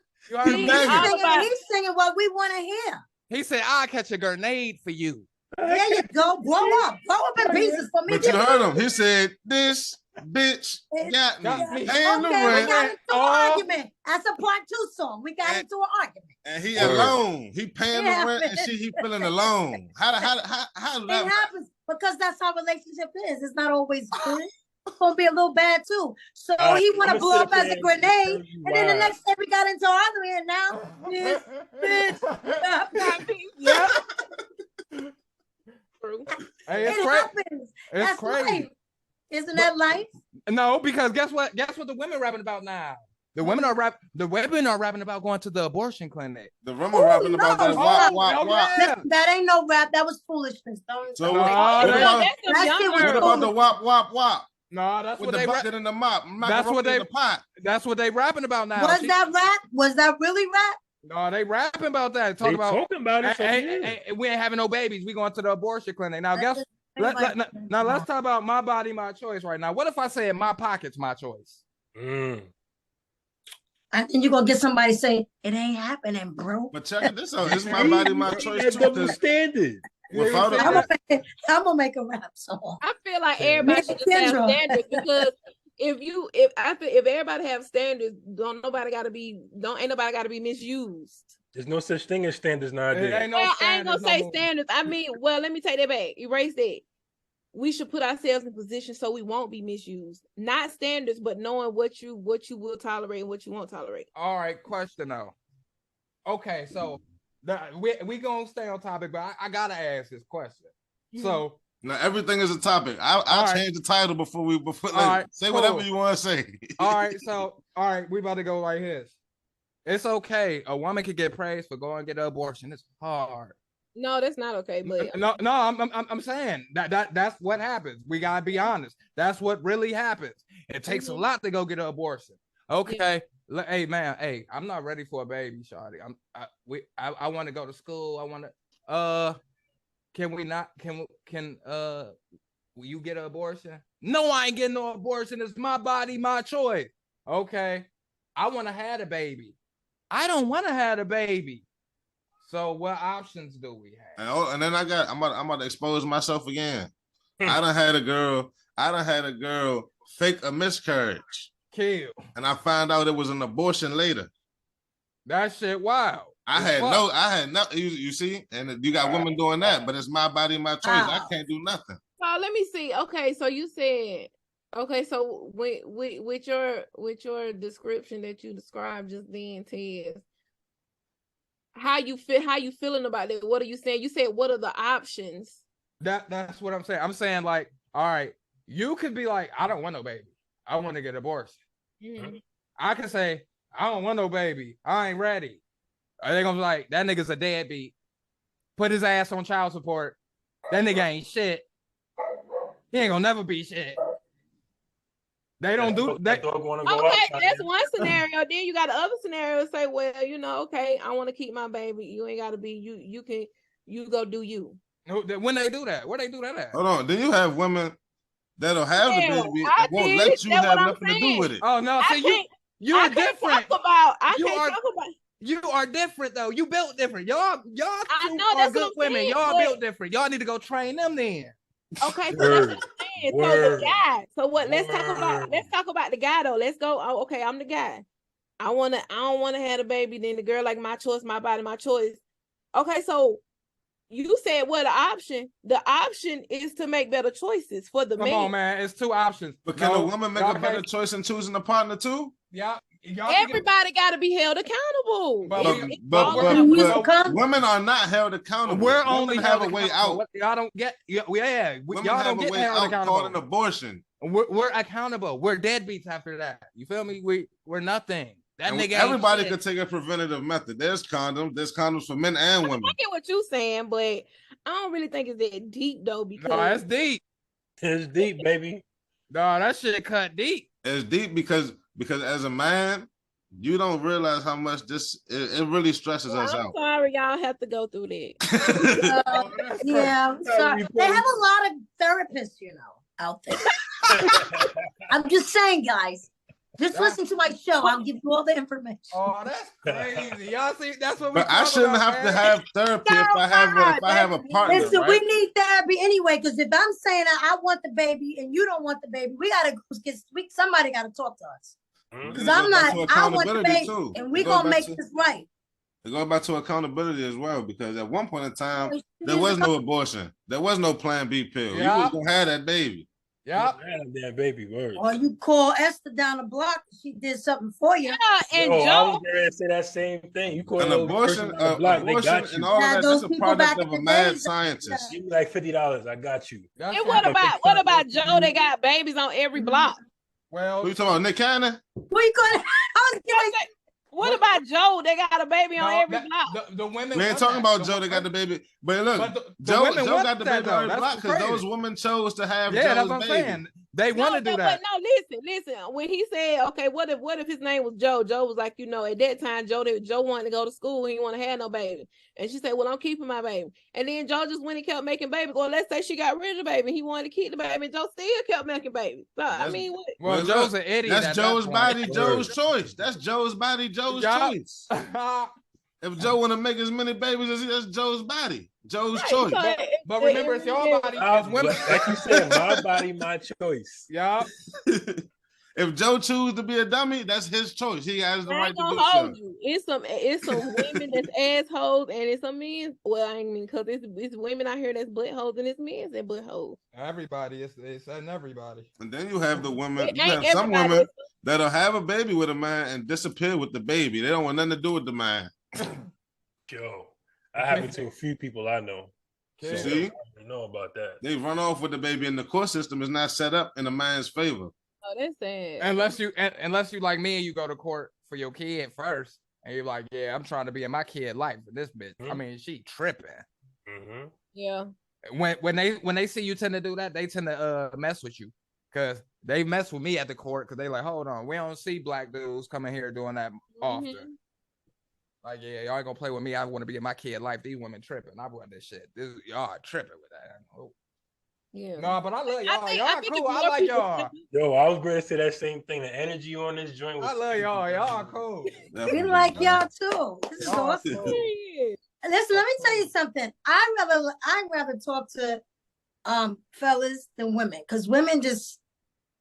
He's singing what we want to hear. He said, "I'll catch a grenade for you." There you go. Blow up in pieces for me. But you heard him. He said, "This bitch got me." Okay, we got into an argument. That's a part 2 song. We got into an argument. And he alone. He paying the rent and he feeling alone. How it happens because that's how relationship is. It's not always good. It's gonna be a little bad too. So he want to blow up as a grenade, and then the next day we got into an argument. And now this bitch got me. Yep. Hey, it happens. That's crazy. Life. Isn't that life? No, because guess what? Guess what the women rapping about now? The women are rapping about going to the abortion clinic. The women rapping about that wop. That ain't no rap. That was foolishness. So what about the wop? No, that's with what the they bucket in the mop. That's what they in the pot. That's what they rapping about now. Was that rap? Was that really rap? No, they rapping about that. Talking about it. Hey, we ain't having no babies. We going to the abortion clinic. Now, now let's talk about my body, my choice right now. What if I say my pocket's my choice? I think you're gonna get somebody say it ain't happening, bro. But check this out. It's my body, my choice too. Double standard. I'm gonna make a rap song. I feel like everybody should just have standards because if everybody have standards, ain't nobody gotta be misused. There's no such thing as standards nowadays. I ain't gonna say standards. I mean, well, let me take that back. Erase that. We should put ourselves in position so we won't be misused. Not standards, but knowing what you will tolerate and what you won't tolerate. All right, question though. Okay, so we gonna stay on topic, but I gotta ask this question. So now everything is a topic. I'll change the title before say whatever you want to say. All right, we about to go like this. It's okay. A woman can get praised for going and get an abortion. It's hard. No, that's not okay. But no, I'm saying that's what happens. We gotta be honest. That's what really happens. It takes a lot to go get an abortion. Okay, hey man, hey, I'm not ready for a baby, shawty. I want to go to school. I want to. Will you get an abortion? No, I ain't getting no abortion. It's my body, my choice. Okay, I want to have a baby. I don't want to have a baby. So what options do we have? And then I'm about to expose myself again. I done had a girl fake a miscarriage. Kill. And I found out it was an abortion later. That shit wild. I had no, you see, and you got women doing that, but it's my body, my choice. I can't do nothing. So let me see. Okay, so you said, so with your description that you described just then, Tez, how you feeling about it? What are you saying? You said what are the options? That's what I'm saying. I'm saying like, all right, you could be like, I don't want no baby. I want to get abortion. Mm-hmm. I can say, I don't want no baby. I ain't ready. Are they gonna be like, that nigga's a deadbeat? Put his ass on child support. That nigga ain't shit. He ain't gonna never be shit. They don't do that. Dog want to go Okay, outside. that's one scenario. Then you got the other scenario. Say, well, you know, okay, I want to keep my baby. You ain't got to be you. You go do you. When they do that, where they do that at? Hold on. Then you have women that'll have the baby I and won't did. let you That's have what I'm nothing to do saying. with it. Oh no, see you I are can't different. talk about. I You can't are- talk about. You are different though. You built different. Y'all I two know, are that's good what I'm women. saying, Y'all but- built different. Y'all need to go train them then. Okay, so Word. that's what I'm saying. So Word. the guy. So what? Let's talk Word. about the guy though. Let's go. Oh, okay, I'm the guy. I don't wanna have a baby. Then the girl like my choice, my body, my choice. Okay, so you said what the option? The option is to make better choices for the Come man. on, man. It's two options. But can No, a woman make y'all a better can't- choice in choosing a partner too? Y'all can get- Everybody got to be held accountable. But But, we- but, we're- Can you use but a condom? women are not held accountable. We're Women only have held a way accountable. out. Y'all don't get. Women Y'all have don't a get way held out called an accountable. abortion. We're accountable. We're deadbeats after that. You feel me? We're nothing. That And nigga. everybody ain't shit. could take a preventative method. There's condoms. There's condoms for men and women. I get what you're saying, but I don't really think it's that deep though because No, that's deep. It's deep, baby. No, that shit cut deep. It's deep because as a man, you don't realize how much it really stresses us I'm out. sorry y'all have to go through that. Oh, that's crazy. Yeah, I'm sorry. They have a lot of therapists, out there. I'm just saying, guys. Just listen to my show. I'll give you all the information. Oh, that's crazy. Y'all see, that's what we. But I talking shouldn't about, have to man. have therapy if I have a partner, Listen, right? we need therapy anyway. Because if I'm saying I want the baby and you don't want the baby, we gotta get. Somebody gotta talk to us. Because I'm not. I want the baby, and we're gonna make this right. It goes back to accountability as well, because at one point in time, It there is was no abortion. There was no Plan B pill. Yeah. You was gonna have that baby. Yep. That baby word. Or you call Esther down the block, she did something for you. Yeah, and Yo, I Joe, was going to say that same thing. You call An the abortion, person on the block, they abortion, got you. and all Now, of that. those That's a people product back of in a the mad days, scientist. Give me like $50. I got you. That's and right. what about Joe? They got babies on every block. Well, Who you talking about, Nick Cannon? Where you going? I was You know what I'm giving. saying? What about Joe? They got a baby on no, every block. the women. We ain't want talking that. about Joe that got the baby, but look, But the Joe women want got the that, baby though. on the That's block because crazy. those women chose to have Yeah, Joe's that's what I'm baby. saying. They want to do that. But no, listen. When he said, okay, what if his name was Joe? Joe was like, at that time, Joe wanted to go to school. He didn't want to have no baby. And she said, well, I'm keeping my baby. And then Joe just went and kept making babies. Well, let's say she got rid of the baby. He wanted to keep the baby. And Joe still kept making babies. So, I mean, what? Well, Well, Joe's look, an idiot. That's at Joe's that body, point. Joe's choice. That's Joe's body, Joe's Yup. choice. If Joe want to make as many babies as that's Joe's body, Joe's Right, choice. so But remember, it's your body. It's women. Like you said, my body, my choice. Yeah. If Joe choose to be a dummy, that's his choice. He has the I right ain't to gonna do so. hold you. It's some women that's assholes and it's some men. Well, I mean, because it's women out here that's buttholes and it's men that buttholes. Everybody, it's saying everybody. And then you have the women. It You ain't have some everybody. women that'll have a baby with a man and disappear with the baby. They don't want nothing to do with the man. Yo, that happened to a few people I know. So See? I don't know about that. They run off with the baby, and the court system is not set up in the man's favor. Oh, that's sad. Unless you like me and you go to court for your kid first, and you're like, yeah, I'm trying to be in my kid life for this bitch. I mean, she tripping. Mm-hmm. Yeah. When they see you tend to do that, they tend to mess with you, because they mess with me at the court, because they like, hold on, we don't see black dudes coming here doing that often. Like, yeah, y'all ain't gonna play with me. I want to be in my kid life. These women tripping. I want this shit. Y'all are tripping with that. Oh. Yeah. No, but I love y'all. I Y'all think cool. it's I more like people y'all. Yo, I was going to say that same thing. The energy on this joint was. I love y'all. Y'all cool. We like y'all too. This is Y'all awesome. cool. Listen, let me tell you something. I'd rather talk to fellas than women, because women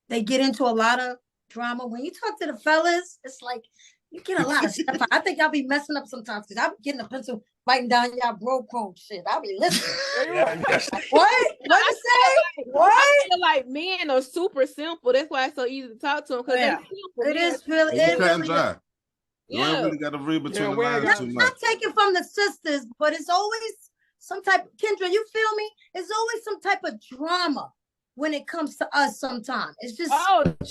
they get into a lot of drama. When you talk to the fellas, it's like you get a lot of stuff. I think I'll be messing up sometimes because I'll be getting a pencil writing down y'all bro code shit. I'll be listening. What? What you say? What? I feel like men are super simple. That's why it's so easy to talk to them, because Yeah. they're simple. It is really, You it cut and really dry. is. You ain't really got to read between the we ain't lines got- too Not much. taken from the sisters, but it's always some type. Kendra, you feel me? It's always some type of drama when it comes to us. Sometimes it's just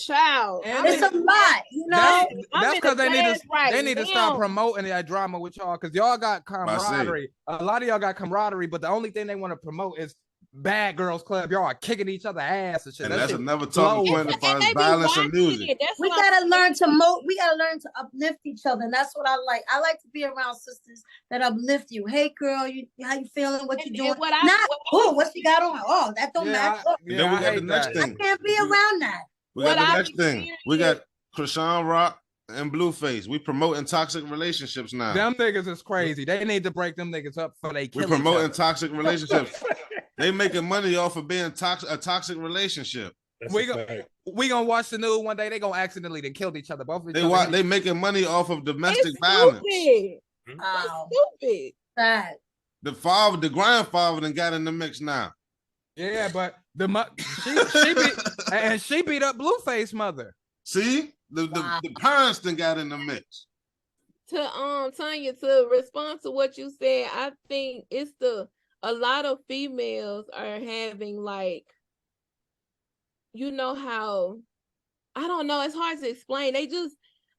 child. it's a lot, you know. That's because they need to right they need to stop promoting that drama with y'all, because y'all got camaraderie. A lot of y'all got camaraderie, but the only thing they want to promote is bad girls club. Y'all are kicking each other ass and shit. And that that's shit another talking blows. point as far And as they be violence and watching music. it. That's We what I'm gotta learn to we gotta learn to uplift each other, and that's what I like. I like to be around sisters that uplift you. Hey, girl, how you feeling? What you doing? What she got on? Oh, that don't match. And then we got the next thing. I can't be around that. We got the next thing. We got Krishan Rock and Blueface. We promoting toxic relationships now. Them niggas is crazy. They need to break them niggas up for they kill We promoting each other. toxic relationships. They making money off of being a toxic relationship. We gonna watch the news one day. They gonna accidentally then killed each other. Both of they making money off of domestic It's violence. Wow. Stupid. Sad. The grandfather then got in the mix now. Yeah, but she beat up Blueface mother. See, the parents then got in the mix. To Tanya, to respond to what you said, I think it's a lot of females are having like, you know how, I don't know, it's hard to explain. They just,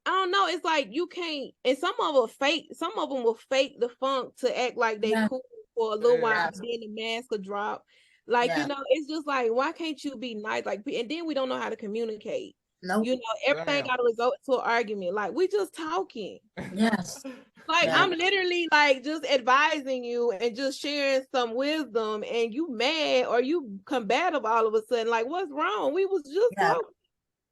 I don't know, it's like you can't, and some of them will fake the funk to act like they cool for a little while, then the mask will drop. Like, you know, it's just like, why can't you be nice? Like, and then we don't know how to communicate. Nope. You know, everything got to result to an argument. Like, we just talking. Yes. Like, I'm literally like just advising you and just sharing some wisdom, and you mad or you combative all of a sudden. Like, what's wrong? We was just talking.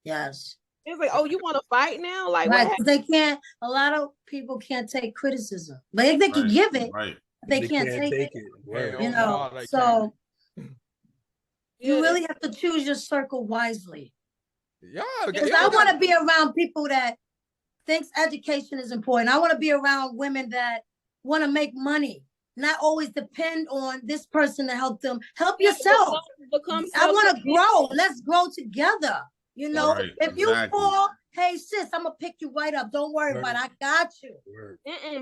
Yes. It's like, oh, you want to fight now? Like, right? They can't. A lot of people can't take criticism, but if they can give it, they can't take it. You know, so you really have to choose your circle wisely. Yeah, because I want to be around people that thinks education is important. I want to be around women that want to make money, not always depend on this person to help them. Help yourself. I want to grow. Let's grow together. You know, if you fall, hey sis, I'm gonna pick you right up. Don't worry about it. I got you.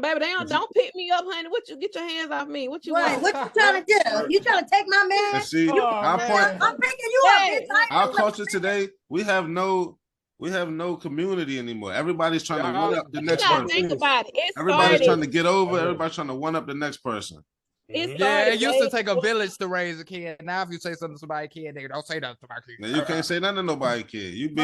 Baby, don't pick me up, honey. What you get your hands off me? What you want? What you trying to do? You trying to take my man? And see, I'm picking you up. Our culture today, we have no community anymore. Everybody's trying to one up the next person. Think about it. Everybody's trying to get over. Everybody's trying to one up the next person. It used to take a village to raise a kid. Now, if you say something to somebody's kid, nigga, don't say nothing to my kid. Now, you can't say nothing to nobody kid. It'd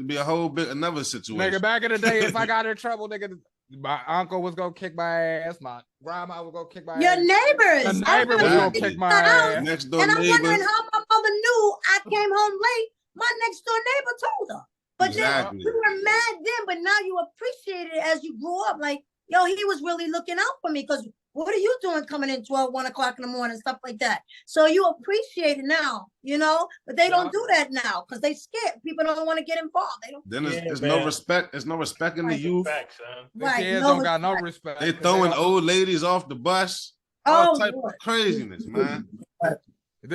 be a whole bit another situation. Nigga, back in the day, if I got in trouble, nigga, my uncle was gonna kick my ass. My grandma was gonna kick my ass. Your neighbors. The neighbor was gonna kick my ass. Next door and I'm neighbor. wondering how my mother knew I came home late. My next door neighbor told her. But then you were mad then, but now you appreciate it as you grew up. Like, yo, he was really looking out for me because what are you doing coming in 12, 1 o'clock in the morning, stuff like that. So you appreciate it now, you know, but they don't do that now because they scared. People don't want to get involved. They don't. Then there's no respect. There's no respect in the youth. The kids don't got no respect. They throwing old ladies off the bus. All type of craziness, man.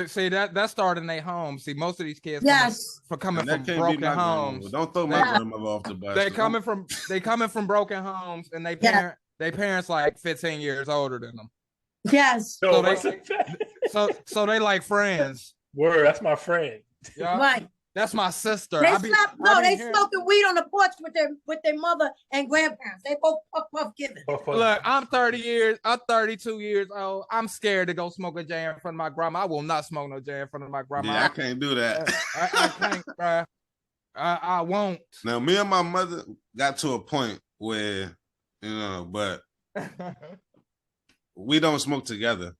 See, that started in their home. See, most of these kids coming from broken homes. Don't throw my grandmother off the bus. They coming from broken homes, and they parents like 15 years older than them. Yes. So they like friends. Word, that's my friend. Yeah. Right. That's my sister. They smoking weed on the porch with their mother and grandparents. They both puff giving. Look, I'm 32 years old. I'm scared to go smoke a J in front of my grandma. I will not smoke no J in front of my grandma. Yeah, I can't do that. I can't, bro. I won't. Now, me and my mother got to a point where, but we don't smoke together.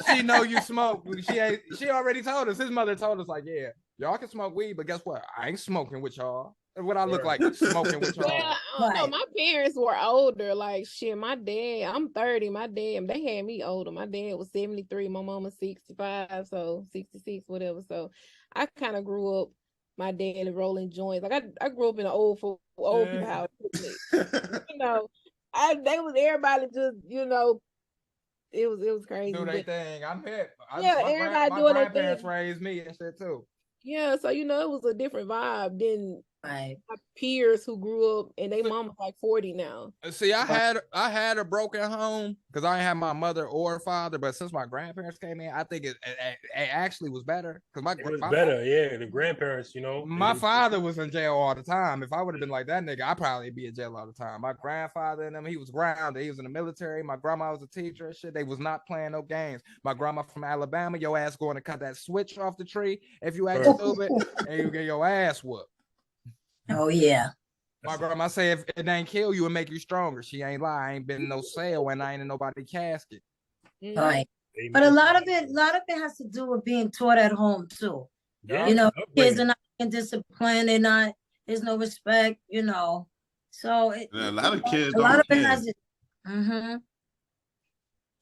She know you smoke. She already told us. His mother told us, like, yeah, y'all can smoke weed, but guess what? I ain't smoking with y'all. What I look like smoking with y'all. Yeah, I don't know. My parents were older. Like, shit, my dad, I'm 30. My dad, they had me older. My dad was 73. My mama 65, so 66, whatever. So I kind of grew up, my dad rolling joints. Like, I grew up in an old people house. Everybody just, it was crazy. Do their thing. I'm hip. Everybody doing their thing. My grandparents raised me and shit too. Yeah, so it was a different vibe than Right. My peers who grew up and they mama's like 40 now. See, I had a broken home because I didn't have my mother or father, but since my grandparents came in, I think it actually was better because it was better. Yeah, the grandparents, my father was in jail all the time. If I would have been like that nigga, I'd probably be in jail all the time. My grandfather and them, he was grounded. He was in the military. My grandma was a teacher and shit. They was not playing no games. My grandma from Alabama, your ass going to cut that switch off the tree if you act stupid, and you get your ass whooped. Oh yeah. My grandma say if it ain't kill you, it make you stronger. She ain't lie. I ain't been in no cell and I ain't in nobody casket. Right. But a lot of it has to do with being taught at home too. Yeah. Kids are not being disciplined. There's no respect, So a lot of kids don't care. It has it. Mm-hmm.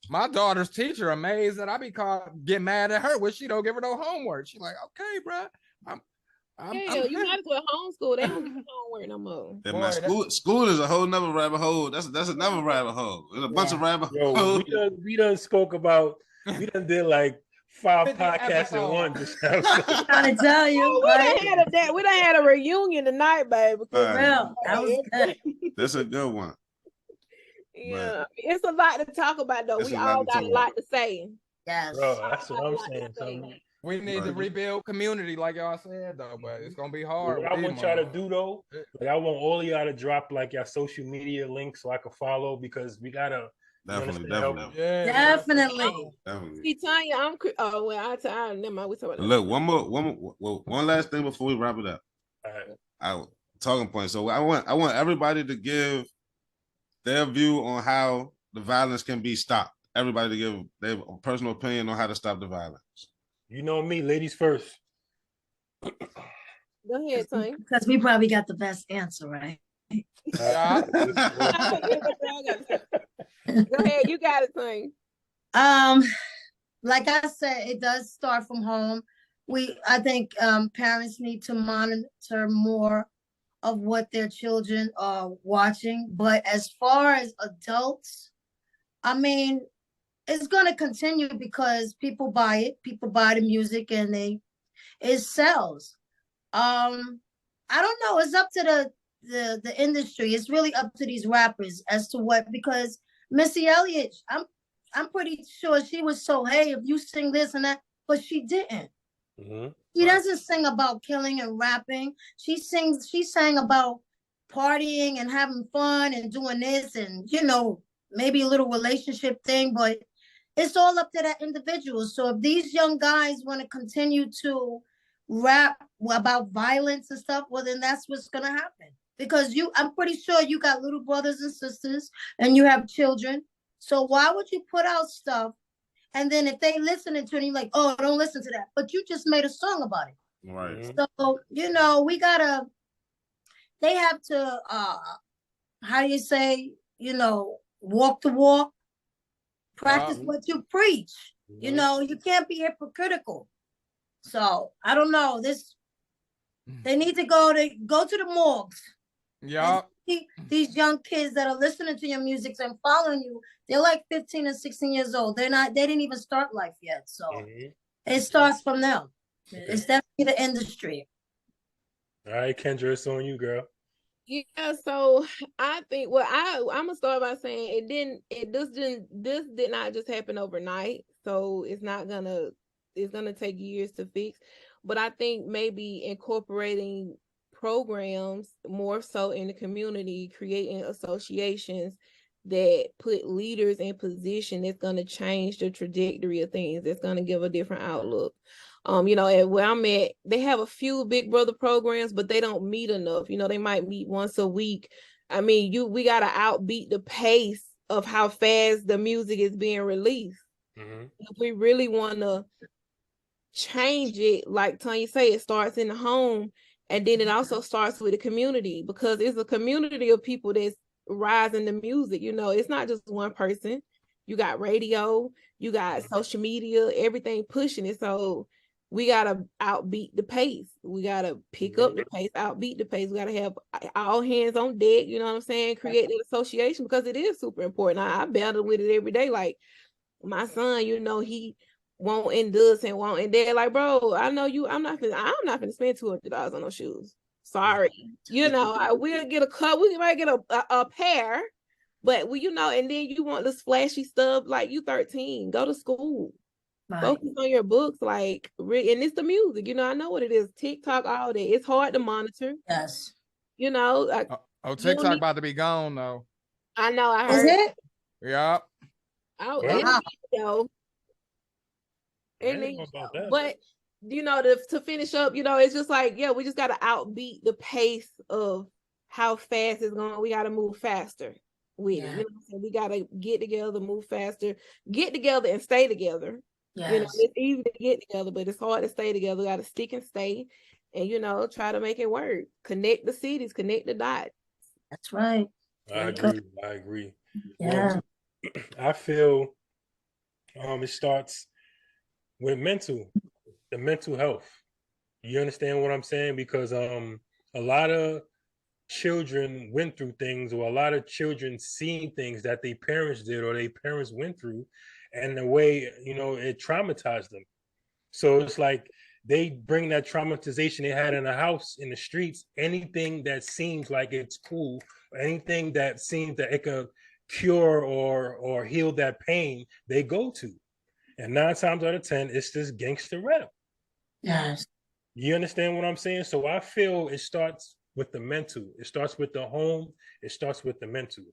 My daughter's teacher amazed that I be get mad at her when she don't give her no homework. She like, okay, bro. You might as well homeschool. They don't get homework no more. Yeah, man, school is a whole nother rabbit hole. That's another rabbit hole. There's a bunch of rabbit holes. We done spoke about. We done did like 5 podcasts in one. Just I'm trying to tell you. We done had a reunion tonight, baby. That was good. That's a good one. Yeah, but it's a lot to talk about though. We all got a lot to say. Yes, bro, that's what I'm saying. We need to rebuild community, like y'all said, though, but it's gonna be hard. What I want y'all to do though, I want all of y'all to drop like your social media links so I can follow because we gotta definitely. See, Tanya, never mind. We talk about look, one last thing before we wrap it up. All right. Talking point. So I want everybody to give their view on how the violence can be stopped. Everybody to give their personal opinion on how to stop the violence. You know me, ladies first. Go ahead, Tony. Because we probably got the best answer, right? Go ahead, you got it, Tony. Like I said, it does start from home. I think parents need to monitor more of what their children are watching. But as far as adults, I mean, it's going to continue because people buy it. People buy the music and it sells. I don't know. It's up to the industry. It's really up to these rappers as to what, because Missy Elliott, I'm pretty sure she was so, hey, if you sing this and that, but she didn't. Mm-hmm. She doesn't sing about killing and rapping. She sang about partying and having fun and doing this and, maybe a little relationship thing, but it's all up to that individual. So if these young guys want to continue to rap about violence and stuff, well, then that's what's going to happen. Because I'm pretty sure you got little brothers and sisters and you have children. So why would you put out stuff? And then if they listening to it, you're like, oh, don't listen to that. But you just made a song about it. Right. So, they have to, how do you say, walk the walk, practice what you preach. Mm-hmm. You can't be hypocritical. So I don't know. They need to go to the morgues. Yeah. These young kids that are listening to your music and following you, they're like 15 and 16 years old. They didn't even start life yet. So it starts from them. Okay. It's definitely the industry. All right, Kendra, it's on you, girl. Yeah, so I think I'm gonna start by saying this did not just happen overnight. So it's gonna take years to fix. But I think maybe incorporating programs more so in the community, creating associations that put leaders in position that's going to change the trajectory of things, that's going to give a different outlook. At where I'm at, they have a few Big Brother programs, but they don't meet enough. They might meet once a week. I mean, we got to outbeat the pace of how fast the music is being released. Mm-hmm. If we really want to change it, like Tanya say, it starts in the home. And then it also starts with the community, because it's a community of people that's rising the music. It's not just one person. You got radio, you got social media, everything pushing it. So we got to outbeat the pace. We got to pick up the pace, outbeat the pace. We got to have all hands on deck, you know what I'm saying? Create that association, because it is super important. I battle with it every day. Like my son, he won't and does and won't, and they're like, bro, I know you. I'm not gonna spend $200 on those shoes. Sorry, we'll get a cut. We might get a pair, but and then you want this flashy stuff. Like, you 13, go to school, focus on your books. Like, and it's the music. I know what it is. TikTok, all that. It's hard to monitor. Yes. TikTok about to be gone though. I know. I heard. Is it? Yep. Oh, but to finish up, it's just like, we just got to outbeat the pace of how fast it's going. We got to move faster with it. We got to get together, move faster, get together and stay together. Yes. It's easy to get together, but it's hard to stay together. We got to stick and stay and, try to make it work. Connect the cities, connect the dots. That's right. I agree. Yeah. Well, I feel it starts with the mental health. You understand what I'm saying? Because a lot of children went through things, or a lot of children seen things that their parents did or their parents went through, and the way, it traumatized them. So it's like they bring that traumatization they had in the house, in the streets, anything that seems like it's cool, anything that seems that it can cure or heal that pain, they go to. And 9 times out of 10, it's this gangster rap. Yes. You understand what I'm saying? So I feel it starts with the mental. It starts with the home. It starts with the mental.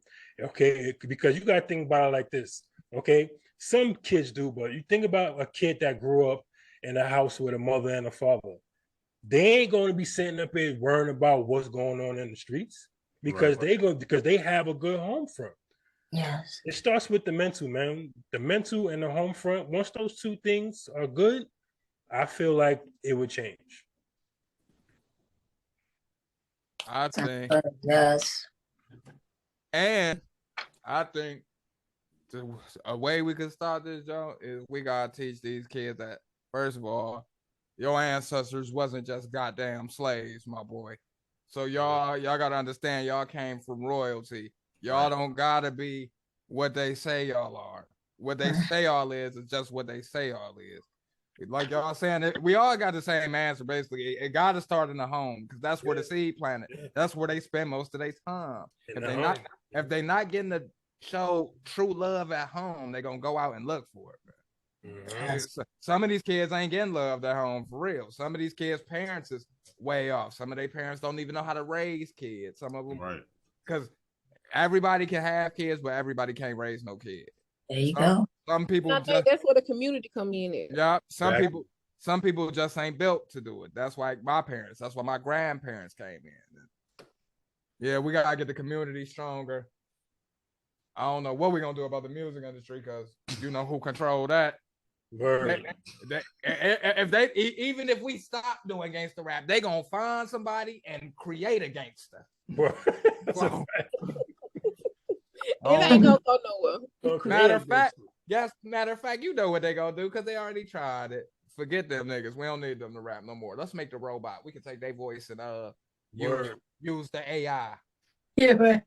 Okay, because you got to think about it like this. Okay, some kids do, but you think about a kid that grew up in a house with a mother and a father. They ain't going to be sitting up here worrying about what's going on in the streets because they have a good home front. Yes. It starts with the mental, man. The mental and the home front. Once those two things are good, I feel like it would change. I think. Yes. And I think a way we could start this, Joe, is we gotta teach these kids that, first of all, your ancestors wasn't just goddamn slaves, my boy. So y'all gotta understand, y'all came from royalty. Y'all don't gotta be what they say y'all are. What they say y'all is just what they say y'all is. Like y'all saying, we all got the same answer, basically. It got to start in the home, because that's where the seed planted. That's where they spend most of their time. If they not getting to show true love at home, they're going to go out and look for it. Mm-hmm. Some of these kids ain't getting loved at home for real. Some of these kids' parents is way off. Some of their parents don't even know how to raise kids. Some of them, because everybody can have kids, but everybody can't raise no kids. There you go. Some people I think that's where the community come in. Yeah, some people just ain't built to do it. That's why that's why my grandparents came in. Yeah, we gotta get the community stronger. I don't know what we're gonna do about the music industry, because you know who control that. Even if we stop doing gangster rap, they gonna find somebody and create a gangster. It ain't gonna go nowhere. Matter of fact, you know what they gonna do, because they already tried it. Forget them niggas. We don't need them to rap no more. Let's make the robot. We can take their voice and use the AI. Yeah, right.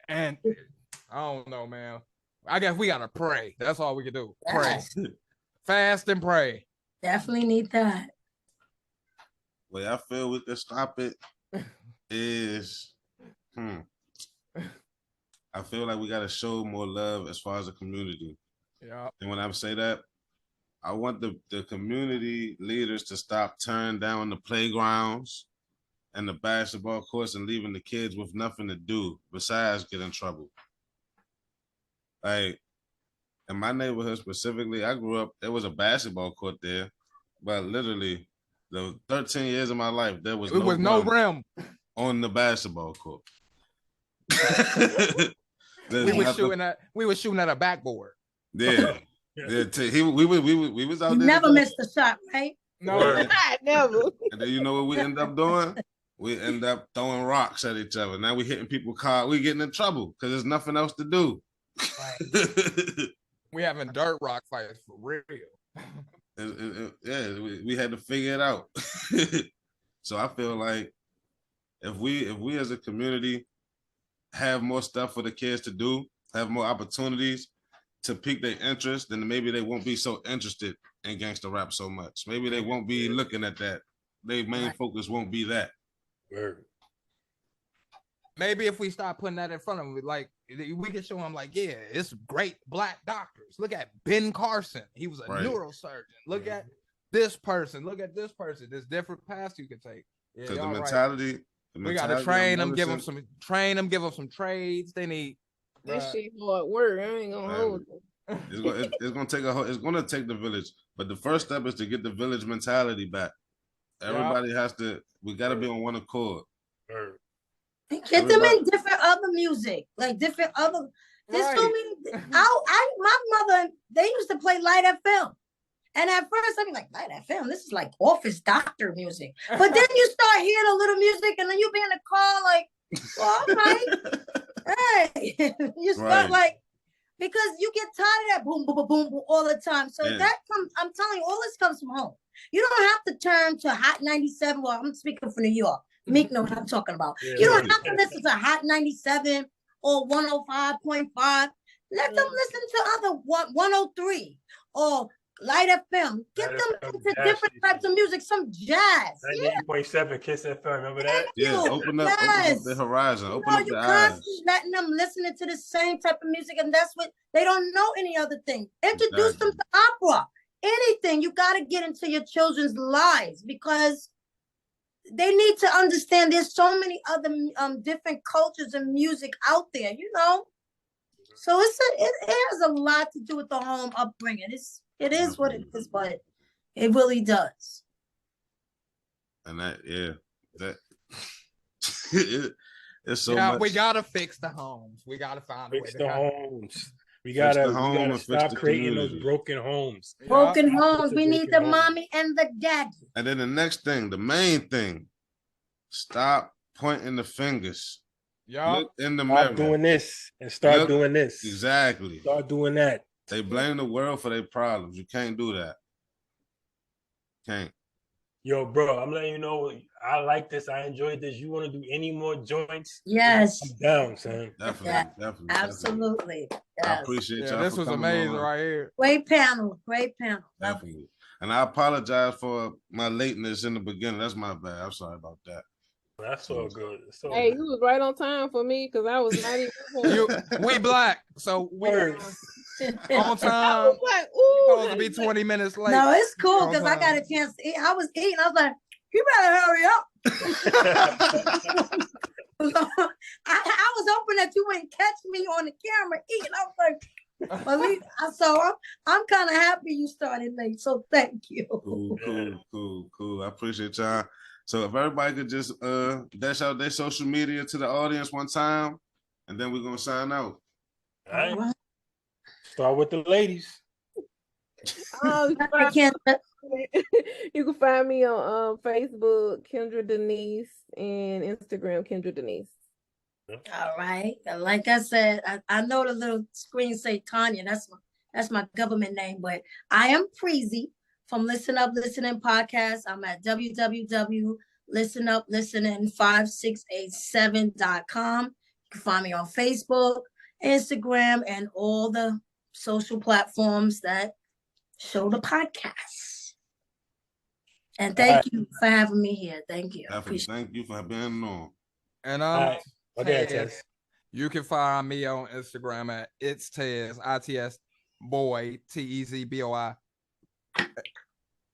And I don't know, man. I guess we gotta pray. That's all we can do. Pray. Fast and pray. Definitely need that. Way I feel we can stop it is I feel like we got to show more love as far as the community. Yeah. And when I say that, I want the community leaders to stop tearing down the playgrounds and the basketball courts and leaving the kids with nothing to do besides get in trouble. Like, in my neighborhood specifically, I grew up, there was a basketball court there, but literally the 13 years of my life, there was no rim on the basketball court. we were shooting at a backboard. Yeah. We was out there. Never missed a shot, right? No, never. And then you know what we end up doing? We end up throwing rocks at each other. Now we hitting people's cars. We getting in trouble because there's nothing else to do. Right. We having dirt rock fights for real. We had to figure it out. So I feel like if we as a community have more stuff for the kids to do, have more opportunities to pique their interest, then maybe they won't be so interested in gangster rap so much. Maybe they won't be looking at that. Their main focus won't be that. Word. Maybe if we start putting that in front of them, like we can show them, like, yeah, it's great black doctors. Look at Ben Carson. He was a neurosurgeon. Look at this person. Look at this person. There's different paths you can take. Yeah, because the mentality. mentality We gotta train them, give them some trades. They need that shit hard work. I ain't gonna hold them. It's gonna take the village, but the first step is to get the village mentality back. Everybody has to. We gotta be on one accord. Get them in different other music, like different other. There's so many. My mother, they used to play Light FM, and at first I'd be like, Light FM, this is like office doctor music. But then you start hearing a little music, and then you be in the car like, well, all right, hey, you start like, because you get tired of that boom, boom, boom, boom, boom all the time. So that comes. I'm telling you, all this comes from home. You don't have to turn to Hot 97. Well, I'm speaking for New York. Meek know what I'm talking about. Yeah, you don't have to listen to Hot 97 or 105.5. Let them listen to other 103 or Light FM. Get them into different types of music, some jazz. 98.7 Kiss FM, remember that? Open up the horizon. Open up the eyes. Letting them listening to the same type of music, and that's what they don't know any other thing. Introduce them to opera. Anything. You got to get into your children's lives because they need to understand there's so many other different cultures and music out there, you know. So it has a lot to do with the home upbringing. It is what it is, but it really does. And it's so much. We gotta fix the homes. We gotta find a way to homes. We gotta stop creating those broken homes. Broken homes. We need the mommy and the daddy. And then the next thing, the main thing, stop pointing the fingers. Look in the mirror. Stop doing this and start doing this. Exactly. Start doing that. They blame the world for their problems. You can't do that. Can't. Yo, bro, I'm letting you know, I like this. I enjoyed this. You want to do any more joints? Yes. I'm down, son. Definitely. Absolutely. Yes. I appreciate y'all. This was amazing right here. Great panel. Definitely. And I apologize for my lateness in the beginning. That's my bad. I'm sorry about that. That's all good. Hey, you was right on time for me because I was not even. We black, so we on time. I was like, ooh, supposed to be 20 minutes late. No, it's cool because I got a chance to eat. I was eating. I was like, you better hurry up. I was hoping that you wouldn't catch me on the camera eating. I was like, so I'm kind of happy you started late. So thank you. Cool. I appreciate y'all. So if everybody could just dash out their social media to the audience one time, and then we're gonna sign out. All right. Start with the ladies. You can find me on Facebook, Kendra Denise, and Instagram, Kendra Denise. All right. Like I said, I know the little screen say Tanya. That's my government name, but I am Preezy from Listen Up Listening Podcast. I'm at www.listenuplistening5687.com. You can find me on Facebook, Instagram, and all the social platforms that show the podcast. And thank you for having me here. Thank you. Thank you for being on. And you can find me on Instagram at It's Tez, ITS Boy, TEZBOI.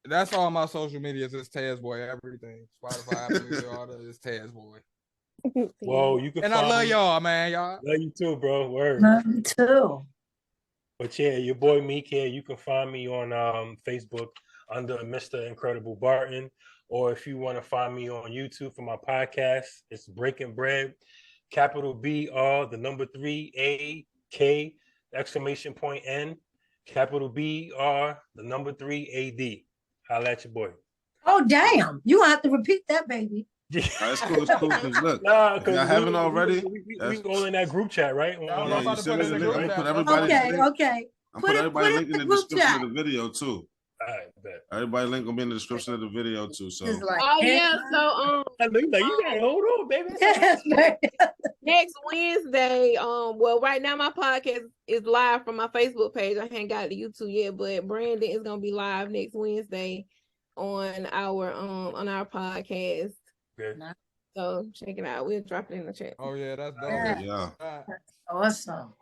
That's all my social medias. It's Tez Boy, everything. Spotify, Apple Music, all that is Tez Boy. Well, you can. And I love y'all, man. Y'all. Love you too, bro. Word. Love you too. But yeah, your boy Meek here. You can find me on Facebook under Mr. Incredible Barton, or if you want to find me on YouTube for my podcast, it's Breaking Bread. Capital BR, the number 3 AK exclamation point N. Capital BR, the number 3 AD. Holla at your boy. Oh damn! You gonna have to repeat that, baby. That's cool. It's cool. Cause look, if y'all haven't already, we go in that group chat, right? Okay. I'm put everybody link in the description of the video too. All right, bet. Everybody link will be in the description of the video too. So. Yeah. So you gotta hold on, baby. Next Wednesday, well, right now my podcast is live from my Facebook page. I haven't got to YouTube yet, but Brandon is gonna be live next Wednesday on our podcast. Good. So check it out. We'll drop it in the chat. Oh yeah, that's dope. Yeah. Awesome.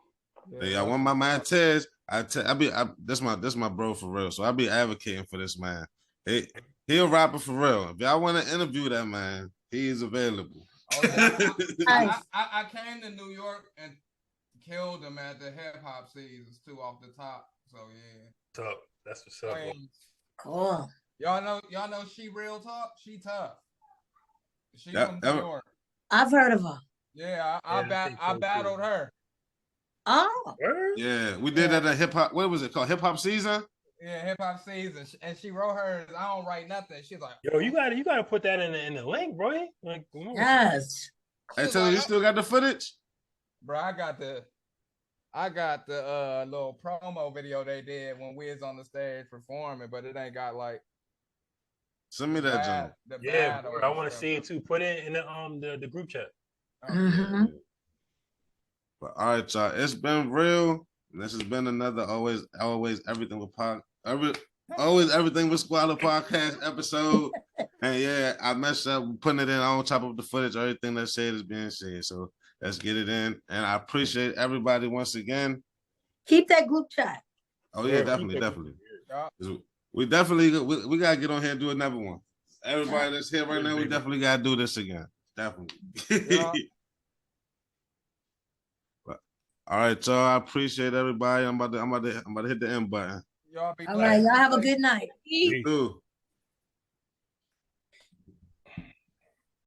Yeah, I want my man Tez. This my bro for real. So I be advocating for this man. He a rapper for real. If y'all want to interview that man, he is available. Oh, yeah. I came to New York and killed him at the HIpHop seasons too off the top. So yeah. Tough. That's what's up. Cool. Y'all know she real tough. She tough. She from New York. I've heard of her. Yeah, I battled her. Oh. Yeah, we did that at HIpHop. What was it called? HIpHop season. Yeah, HIpHop season, and she wrote hers. I don't write nothing. She's like, yo, you gotta put that in the link, bro. Like, yes. Hey, tell you still got the footage, bro. I got the little promo video they did when we was on the stage performing, but it ain't got like. Send me that, John. Yeah, bro, I want to see it too. Put it in the group chat. Mm-hmm. But all right, y'all. It's been real. This has been another always everything with always everything with Squalor podcast episode. And yeah, I messed up putting it in on top of the footage. Everything that's said is being said. So let's get it in. And I appreciate everybody once again. Keep that group chat. Oh yeah, definitely. We we gotta get on here and do another one. Everybody that's here right now, we definitely gotta do this again. Definitely. But, all right, y'all. I appreciate everybody. I'm about to hit the end button. Y'all be all right, y'all have a good night. You too.